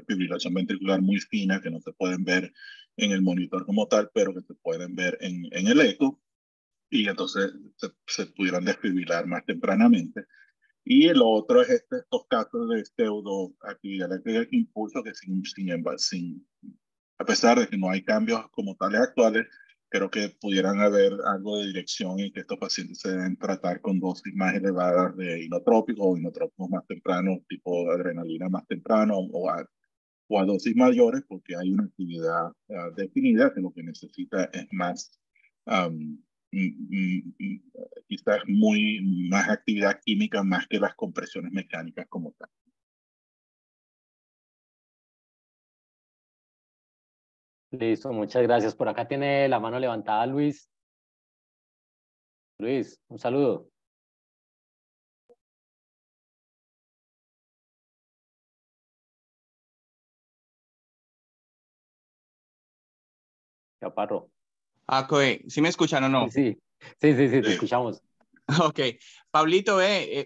fibrilación ventricular muy fina que no se pueden ver en el monitor como tal, pero que se pueden ver en el eco, y entonces se pudieran desfibrilar más tempranamente. Y el otro es estos casos de pseudoactividad eléctrica de impulso que a pesar de que no hay cambios como tales actuales, creo que pudieran haber algo de dirección en que estos pacientes se deben tratar con dosis más elevadas de inotrópicos o inotrópicos más tempranos, tipo adrenalina más temprano o a dosis mayores, porque hay una actividad definida que lo que necesita es más um, quizás más actividad química más que las compresiones mecánicas como tal. Listo, muchas gracias. Por acá tiene la mano levantada Luis. Luis, un saludo. Chaparro. Ah, ¿sí me escuchan o no? Sí, te escuchamos. Ok. Pablito,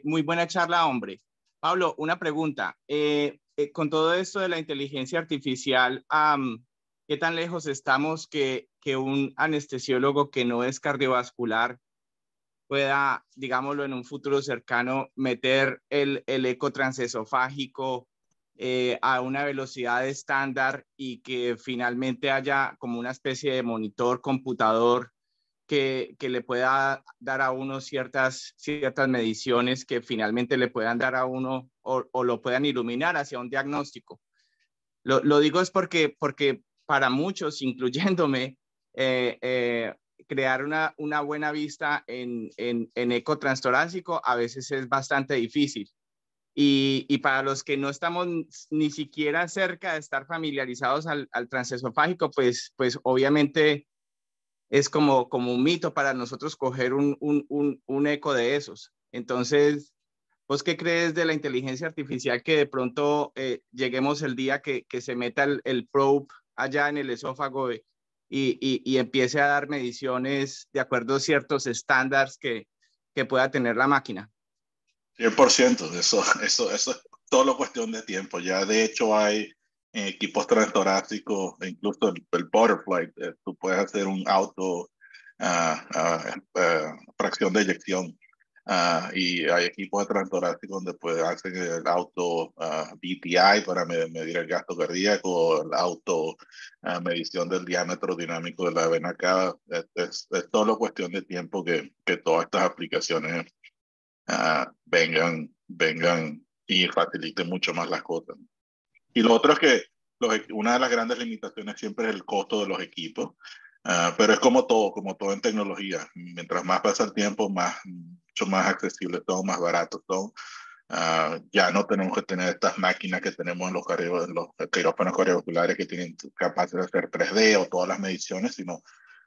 muy buena charla, hombre. Pablo, una pregunta. Con todo esto de la inteligencia artificial, ¿qué tan lejos estamos que un anestesiólogo que no es cardiovascular pueda, digámoslo, en un futuro cercano, meter el eco transesofágico a una velocidad estándar y que finalmente haya como una especie de monitor computador que le pueda dar a uno ciertas mediciones que finalmente le puedan dar a uno o lo puedan iluminar hacia un diagnóstico? Lo digo es porque para muchos, incluyéndome, crear una buena vista en eco transtorácico a veces es bastante difícil. Y para los que no estamos ni siquiera cerca de estar familiarizados al transesofágico, pues obviamente es como un mito para nosotros coger un eco de esos. Entonces, ¿vos qué crees de la inteligencia artificial que de pronto lleguemos el día que se meta el probe allá en el esófago y empiece a dar mediciones de acuerdo a ciertos estándares que pueda tener la máquina? 100%, eso es solo cuestión de tiempo. Ya de hecho hay equipos transtorácicos, incluso el Butterfly, tú puedes hacer un auto fracción de eyección. Y hay equipos de transtorácicos donde hacer el auto BPI para medir el gasto cardíaco, el auto medición del diámetro dinámico de la vena cava. Es solo cuestión de tiempo que todas estas aplicaciones vengan y faciliten mucho más las cosas. Y lo otro es que una de las grandes limitaciones siempre es el costo de los equipos, pero es como todo en tecnología. Mientras más pasa el tiempo, mucho más accesibles son, más baratos son. Ya no tenemos que tener estas máquinas que tenemos en los quirófanos cardiovasculares que tienen capaces de hacer 3D o todas las mediciones, sino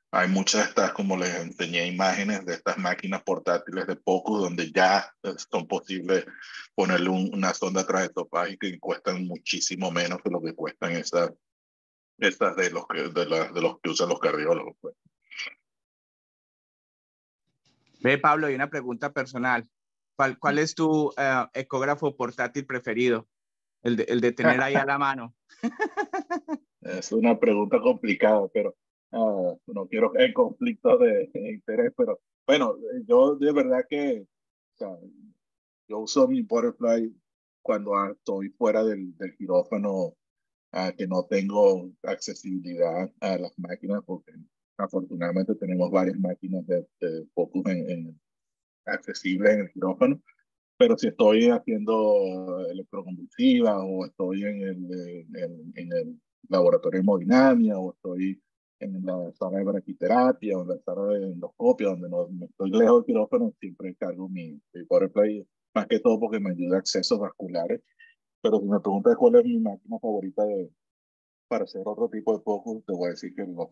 hay muchas de estas, como les enseñé imágenes de estas máquinas portátiles de POCUS, donde ya son posibles ponerle una sonda transesofágica y cuestan muchísimo menos que lo que cuestan estas de los que usan los cardiólogos. Pues. Ve, Pablo, hay una pregunta personal. ¿Cuál es tu ecógrafo portátil preferido? El de tener ahí a la mano. Es una pregunta complicada, pero no quiero que haya conflictos de interés, pero bueno, yo de verdad que o sea, yo uso mi Butterfly cuando estoy fuera del quirófano, que no tengo accesibilidad a las máquinas, porque afortunadamente tenemos varias máquinas de Focus accesibles en el quirófano. Pero si estoy haciendo electroconvulsiva o estoy en el laboratorio de hemodinamia o estoy en la sala de braquiterapia o en la sala de endoscopia, donde no estoy lejos del quirófano, siempre cargo mi Butterfly, más que todo porque me ayuda a accesos vasculares. Pero si me preguntas cuál es mi máquina favorita para hacer otro tipo de focus, te voy a decir que los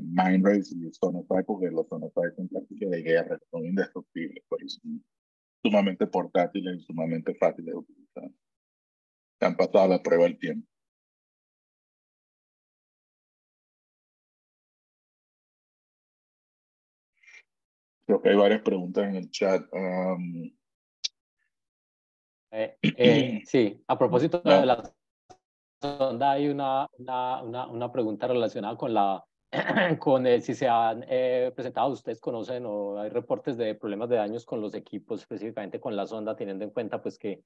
Mindray y Sonotype, porque los Sonotype son prácticas de guerra, son indestructibles, pues, son sumamente portátiles y sumamente fáciles de utilizar. Se han pasado la prueba del tiempo. Creo que hay varias preguntas en el chat. Sí, a propósito de No. la sonda hay una pregunta relacionada con con si se han presentado, ustedes conocen o hay reportes de problemas de daños con los equipos, específicamente con la sonda, teniendo en cuenta pues que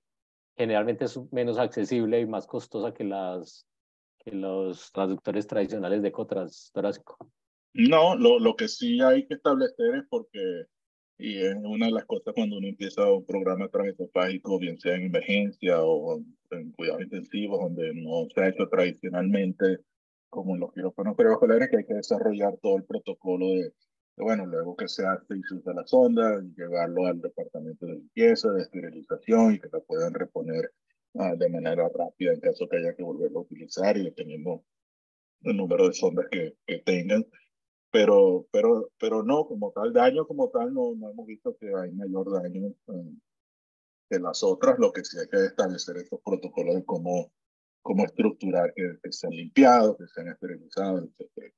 generalmente es menos accesible y más costosa que los traductores tradicionales de eco torácico. No, lo que sí hay que establecer es porque, y es una de las cosas cuando uno empieza un programa transesofágico, bien sea en emergencia o en cuidados intensivos, donde no se ha hecho tradicionalmente, como en los quirófanos perivasculares, que hay que desarrollar todo el protocolo bueno, luego que se hace y se usa la sonda, llevarlo al departamento de limpieza, de esterilización y que la puedan reponer de manera rápida en caso que haya que volverlo a utilizar y dependiendo el número de sondas que tengan. Pero no, como tal, daño como tal, no hemos visto que hay mayor daño que las otras. Lo que sí hay que establecer estos protocolos de cómo estructurar que sean limpiados, que sean esterilizados, etc.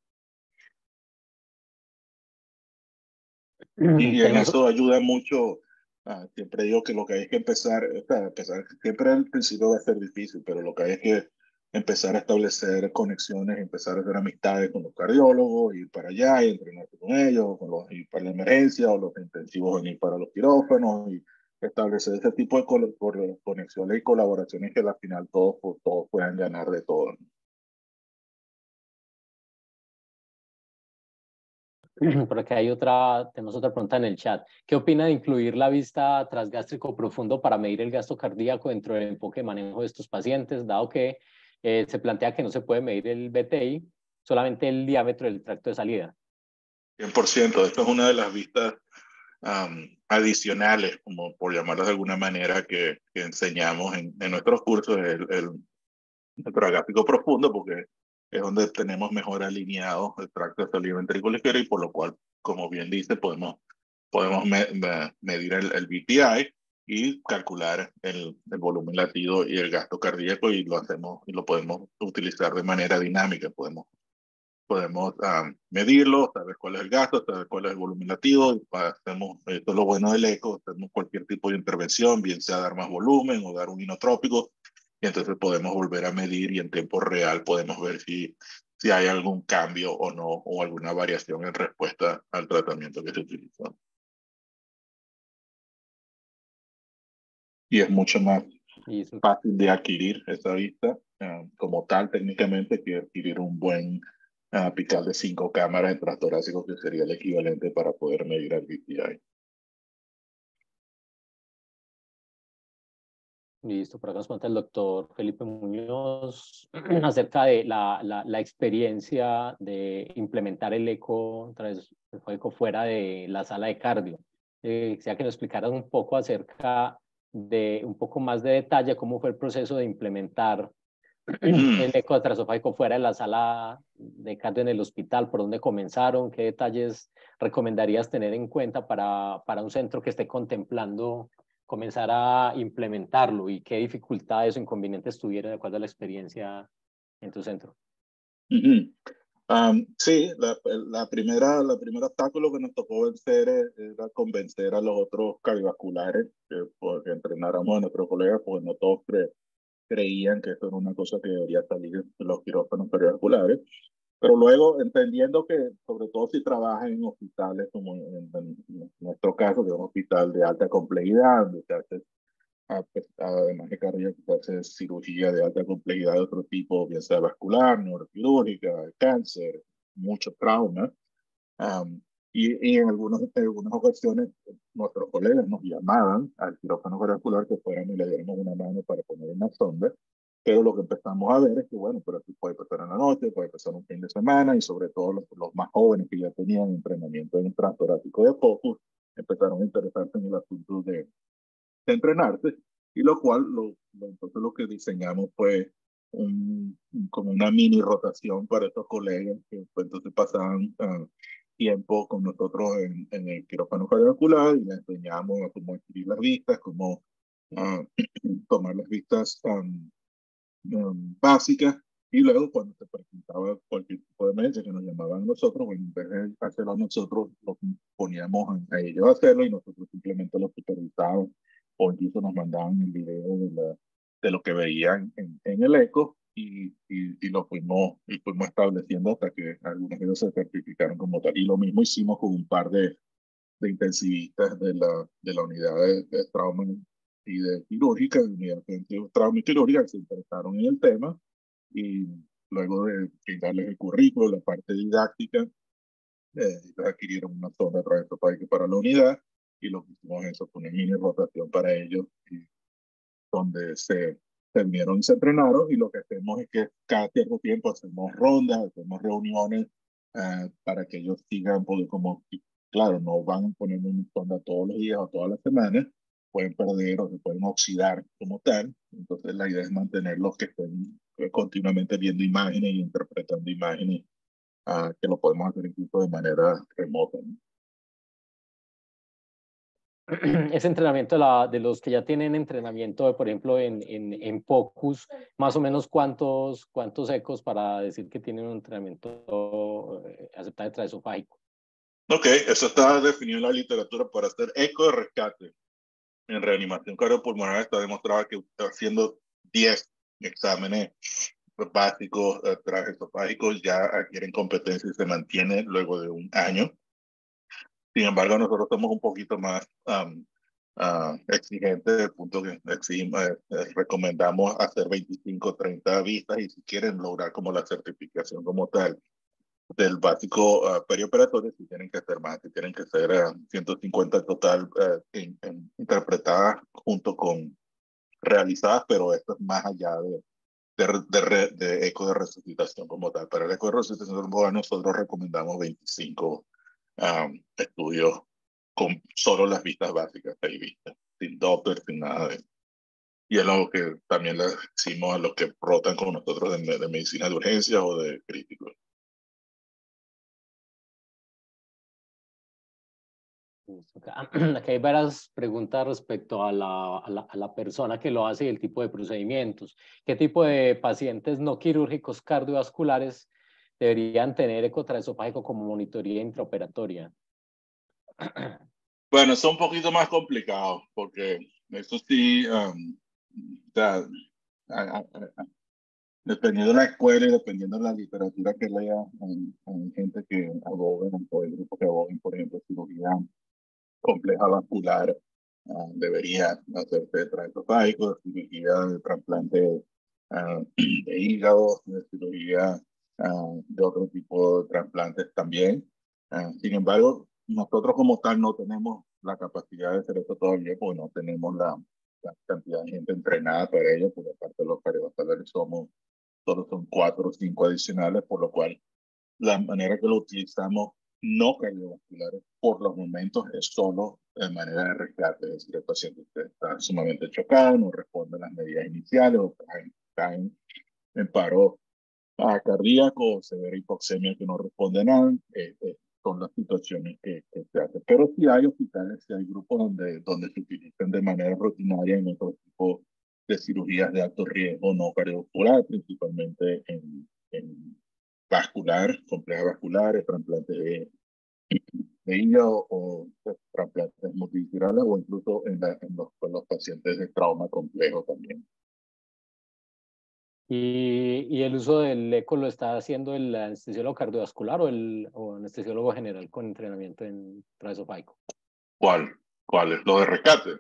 Y en Tenemos, eso ayuda mucho. Siempre digo que lo que hay que empezar, o sea, siempre al principio va a ser difícil, pero lo que hay es que empezar a establecer conexiones, empezar a hacer amistades con los cardiólogos, ir para allá y entrenarse con ellos, ir para la emergencia o los intensivos, ir para los quirófanos y establecer ese tipo de conexiones y colaboraciones que al final todos puedan ganar de todo. por acá tenemos otra pregunta en el chat. ¿Qué opina de incluir la vista transgástrico profundo para medir el gasto cardíaco dentro del enfoque de manejo de estos pacientes, dado que se plantea que no se puede medir el BTI, solamente el diámetro del tracto de salida? 100%. Esto es una de las vistas adicionales, como por llamarlas de alguna manera, que enseñamos en nuestros cursos, el tracástico profundo, porque es donde tenemos mejor alineado el tracto de salida ventrículo izquierdo y por lo cual, como bien dice, podemos medir el BPI y calcular el volumen latido y el gasto cardíaco y lo hacemos y lo podemos utilizar de manera dinámica. Podemos medirlo, saber cuál es el gasto, saber cuál es el volumen latido. Hacemos, esto es lo bueno del eco, hacemos cualquier tipo de intervención, bien sea dar más volumen o dar un inotrópico, y entonces podemos volver a medir y en tiempo real podemos ver si hay algún cambio o no, o alguna variación en respuesta al tratamiento que se utilizó. Y es mucho más fácil de adquirir esa vista como tal técnicamente que adquirir un buen apical de 5 cámaras de transtorácico, que sería el equivalente para poder medir el BPI. Listo, por acá nos cuenta el doctor Felipe Muñoz acerca de la experiencia de implementar el eco transesofágico fuera de la sala de cardio. Quisiera que nos explicaran un poco acerca de un poco más de detalle cómo fue el proceso de implementar el eco transesofágico fuera de la sala de cardio en el hospital, por dónde comenzaron, qué detalles recomendarías tener en cuenta para un centro que esté contemplando comenzar a implementarlo y qué dificultades o inconvenientes tuvieron de acuerdo a la experiencia en tu centro. Sí, la primera obstáculo que nos tocó vencer era convencer a los otros cardiovasculares que entrenáramos a nuestros colegas, porque no todos creían que esto era una cosa que debería salir de los quirófanos cardiovasculares. Pero luego, entendiendo que, sobre todo si trabajas en hospitales, como en nuestro caso, que es un hospital de alta complejidad, donde se hace, además de cardiaca, se hace cirugía de alta complejidad de otro tipo, bien sea vascular, neuroquirúrgica, cáncer, mucho trauma. Y en algunas ocasiones, nuestros colegas nos llamaban al quirófano cardiovascular que fueran y le diéramos una mano para poner una sonda. Pero lo que empezamos a ver es que, bueno, pero esto puede pasar en la noche, puede pasar un fin de semana, y sobre todo los más jóvenes que ya tenían entrenamiento en el transtorácico de a poco, empezaron a interesarse en el asunto de entrenarse, y lo cual, entonces lo que diseñamos fue como una mini rotación para estos colegas que pues, entonces pasaban tiempo con nosotros en el quirófano cardiovascular y les enseñamos a cómo escribir las vistas, cómo tomar las vistas básicas, y luego cuando se presentaba cualquier tipo de emergencia que nos llamaban a nosotros, bueno, en vez de hacerlo nosotros, lo poníamos a ellos a hacerlo y nosotros simplemente lo supervisábamos o incluso nos mandaban el video de lo que veían en el eco y lo fuimos estableciendo hasta que algunos de ellos se certificaron como tal. Y lo mismo hicimos con un par de intensivistas de la unidad de trauma y de quirúrgica, de unidad de trauma y quirúrgica, que se interesaron en el tema, y luego de darles el currículo, la parte didáctica, adquirieron una zona de trabajo para la unidad, y lo que hicimos eso fue una mini rotación para ellos, donde se vinieron y se entrenaron, y lo que hacemos es que cada cierto tiempo hacemos rondas, hacemos reuniones para que ellos sigan, porque como, claro, no van a poner una sonda todos los días o todas las semanas, pueden perder o se pueden oxidar como tal. Entonces la idea es mantenerlos que estén continuamente viendo imágenes y interpretando imágenes, que lo podemos hacer incluso de manera remota, ¿no? Ese entrenamiento de los que ya tienen entrenamiento, por ejemplo, en POCUS, más o menos cuántos ecos para decir que tienen un entrenamiento aceptable transesofágico. Ok, eso está definido en la literatura para hacer eco de rescate. En reanimación cardiopulmonar está demostrado que haciendo 10 exámenes básicos transesofágicos ya adquieren competencia y se mantiene luego de un año. Sin embargo, nosotros somos un poquito más exigentes, del punto que recomendamos hacer 25, 30 vistas, y si quieren lograr como la certificación como tal del básico perioperatorio, si tienen que hacer más, si tienen que ser 150 total interpretadas junto con realizadas, pero esto es más allá de eco de resucitación como tal. Para el eco de resucitación nosotros recomendamos 25 estudios con solo las vistas básicas, 6 vistas, sin Doppler, sin nada de eso. Y es lo que también le decimos a los que rotan con nosotros de medicina de urgencia o de críticos. Aquí hay varias preguntas respecto a la persona que lo hace y el tipo de procedimientos. ¿Qué tipo de pacientes no quirúrgicos cardiovasculares deberían tener eco transesofágico como monitoría intraoperatoria? Bueno, es un poquito más complicado, porque eso sí, dependiendo de la escuela y dependiendo de la literatura que lea, hay gente que abogan, o el grupo que abogan, por ejemplo, cirugía compleja vascular, debería hacerse transesofágico, cirugía de trasplante de hígado, de cirugía de otro tipo de trasplantes también. Sin embargo, nosotros como tal no tenemos la capacidad de hacer esto todavía, porque no tenemos la cantidad de gente entrenada para ello, porque aparte de los cardiovasculares solo son 4 o 5 adicionales, por lo cual la manera que lo utilizamos no cardiovasculares por los momentos es solo de manera de rescate, es decir, el paciente está sumamente chocado, no responde a las medidas iniciales o caen en paro cardíaco o severa hipoxemia que no responde a nada. Son las situaciones que se hacen. Pero sí hay hospitales, sí hay grupos donde se utilizan de manera rutinaria en otro tipo de cirugías de alto riesgo no cardiovascular, principalmente en vascular, complejas vasculares, trasplantes de hígado o trasplantes multiviscerales, o incluso en los pacientes de trauma complejo también. ¿Y el uso del eco lo está haciendo el anestesiólogo cardiovascular o anestesiólogo general con entrenamiento en transesofágico? ¿Cuál es? ¿Lo de rescate?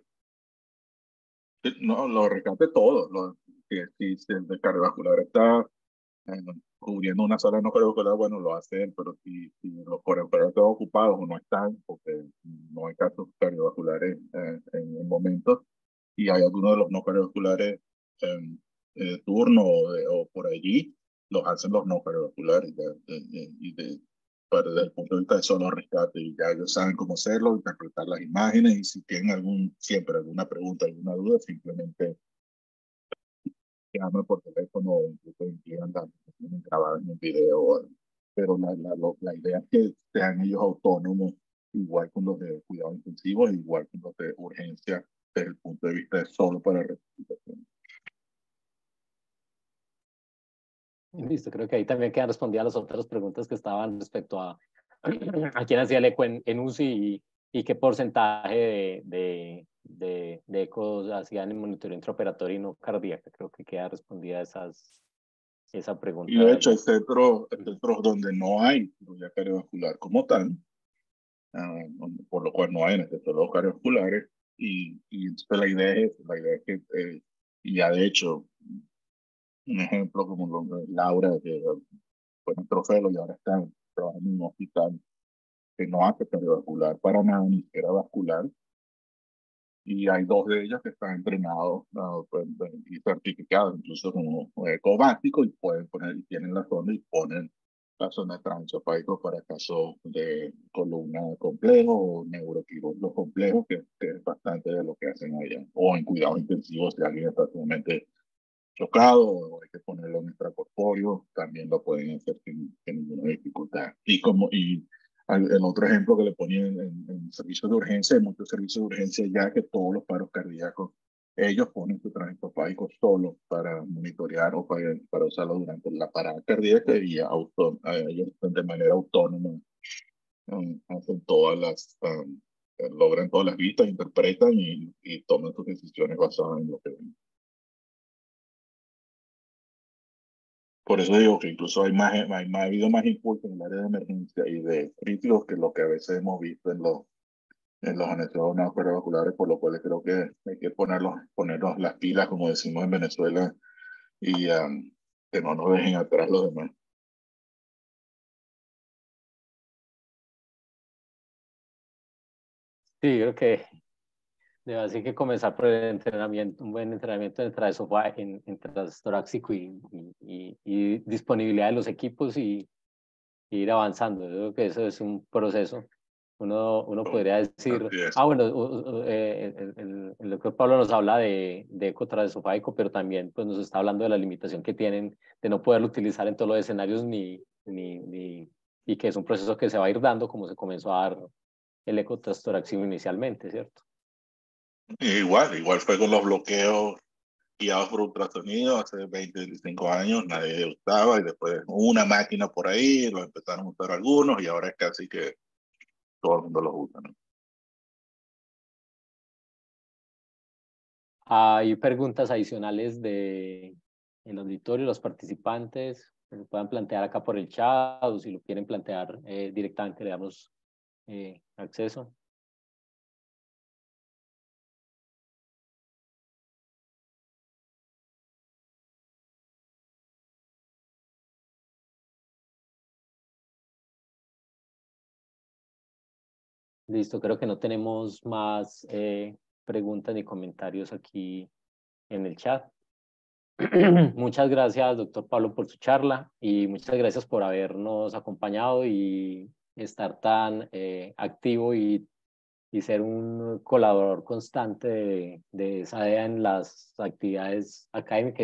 No, lo de rescate todo. Si el de cardiovascular está cubriendo una sala no cardiovascular, bueno, lo hacen, pero si los cardiovasculares están ocupados o no están, porque no hay casos cardiovasculares en el momento, y hay algunos de los no cardiovasculares turno o por allí, los hacen los no cardiovasculares. Desde el punto de vista de solo rescate, y ya ellos saben cómo hacerlo, interpretar las imágenes, y si tienen siempre alguna pregunta, alguna duda, simplemente llaman por teléfono o incluso envían la grabadas en un video. Pero la idea es que sean ellos autónomos, igual con los de cuidados intensivos, igual con los de urgencia, desde el punto de vista de solo para resucitación. Listo, creo que ahí también quedan respondidas las otras preguntas que estaban respecto a quién hacía el eco en UCI y qué porcentaje de ecos hacían en monitoreo intraoperatorio y no cardíaco. Creo que queda respondida esa pregunta. Y de hecho hay centros donde no hay cirugía cardiovascular como tal, por lo cual no hay anestesiólogos cardiovasculares, y entonces la idea es que, y ya de hecho, un ejemplo como Laura, que fue nuestro fellow y ahora está trabajando en un hospital que no hace cardiovascular para nada, ni siquiera vascular, y hay 2 de ellas que están entrenados y certificados incluso como ecobásicos, y pueden poner, y tienen la zona y ponen la zona transesofágica para casos de columna complejo o neuroquirúrgicos complejos, que es bastante de lo que hacen allá. O en cuidados intensivos, si alguien está sumamente chocado o hay que ponerlo en extracorpóreo, también lo pueden hacer sin ninguna dificultad. Y el otro ejemplo que le ponía en servicios de urgencia, hay muchos servicios de urgencia ya que todos los paros cardíacos, ellos ponen su transesofágico solo para monitorear o para usarlo durante la parada cardíaca, y ellos de manera autónoma hacen logran todas las vistas, interpretan y toman sus decisiones basadas en lo que ven. Por eso digo que incluso ha habido más impulso en el área de emergencia y de críticos que lo que a veces hemos visto en los anestesiólogos no cardiovasculares, por lo cual creo que hay que ponernos las pilas, como decimos en Venezuela, y que no nos dejen atrás los demás. Sí, creo que así que comenzar por el entrenamiento, un buen entrenamiento en transtorácico y disponibilidad de los equipos y ir avanzando. Yo creo que eso es un proceso. Uno podría decir, bueno, el doctor Pablo nos habla de eco transesofágico, pero también pues, nos está hablando de la limitación que tienen de no poderlo utilizar en todos los escenarios y que es un proceso que se va a ir dando como se comenzó a dar el eco transtorácico inicialmente, ¿cierto? Igual fue con los bloqueos guiados por ultrasonido hace 20, 25 años, nadie usaba, y después una máquina por ahí, lo empezaron a usar algunos, y ahora es casi que todo el mundo los usa, ¿no? Hay preguntas adicionales del auditorio, los participantes, que se puedan plantear acá por el chat, o si lo quieren plantear directamente, le damos acceso. Listo, creo que no tenemos más preguntas ni comentarios aquí en el chat. Muchas gracias, doctor Pablo, por su charla, y muchas gracias por habernos acompañado y estar tan activo y ser un colaborador constante de SADEA en las actividades académicas.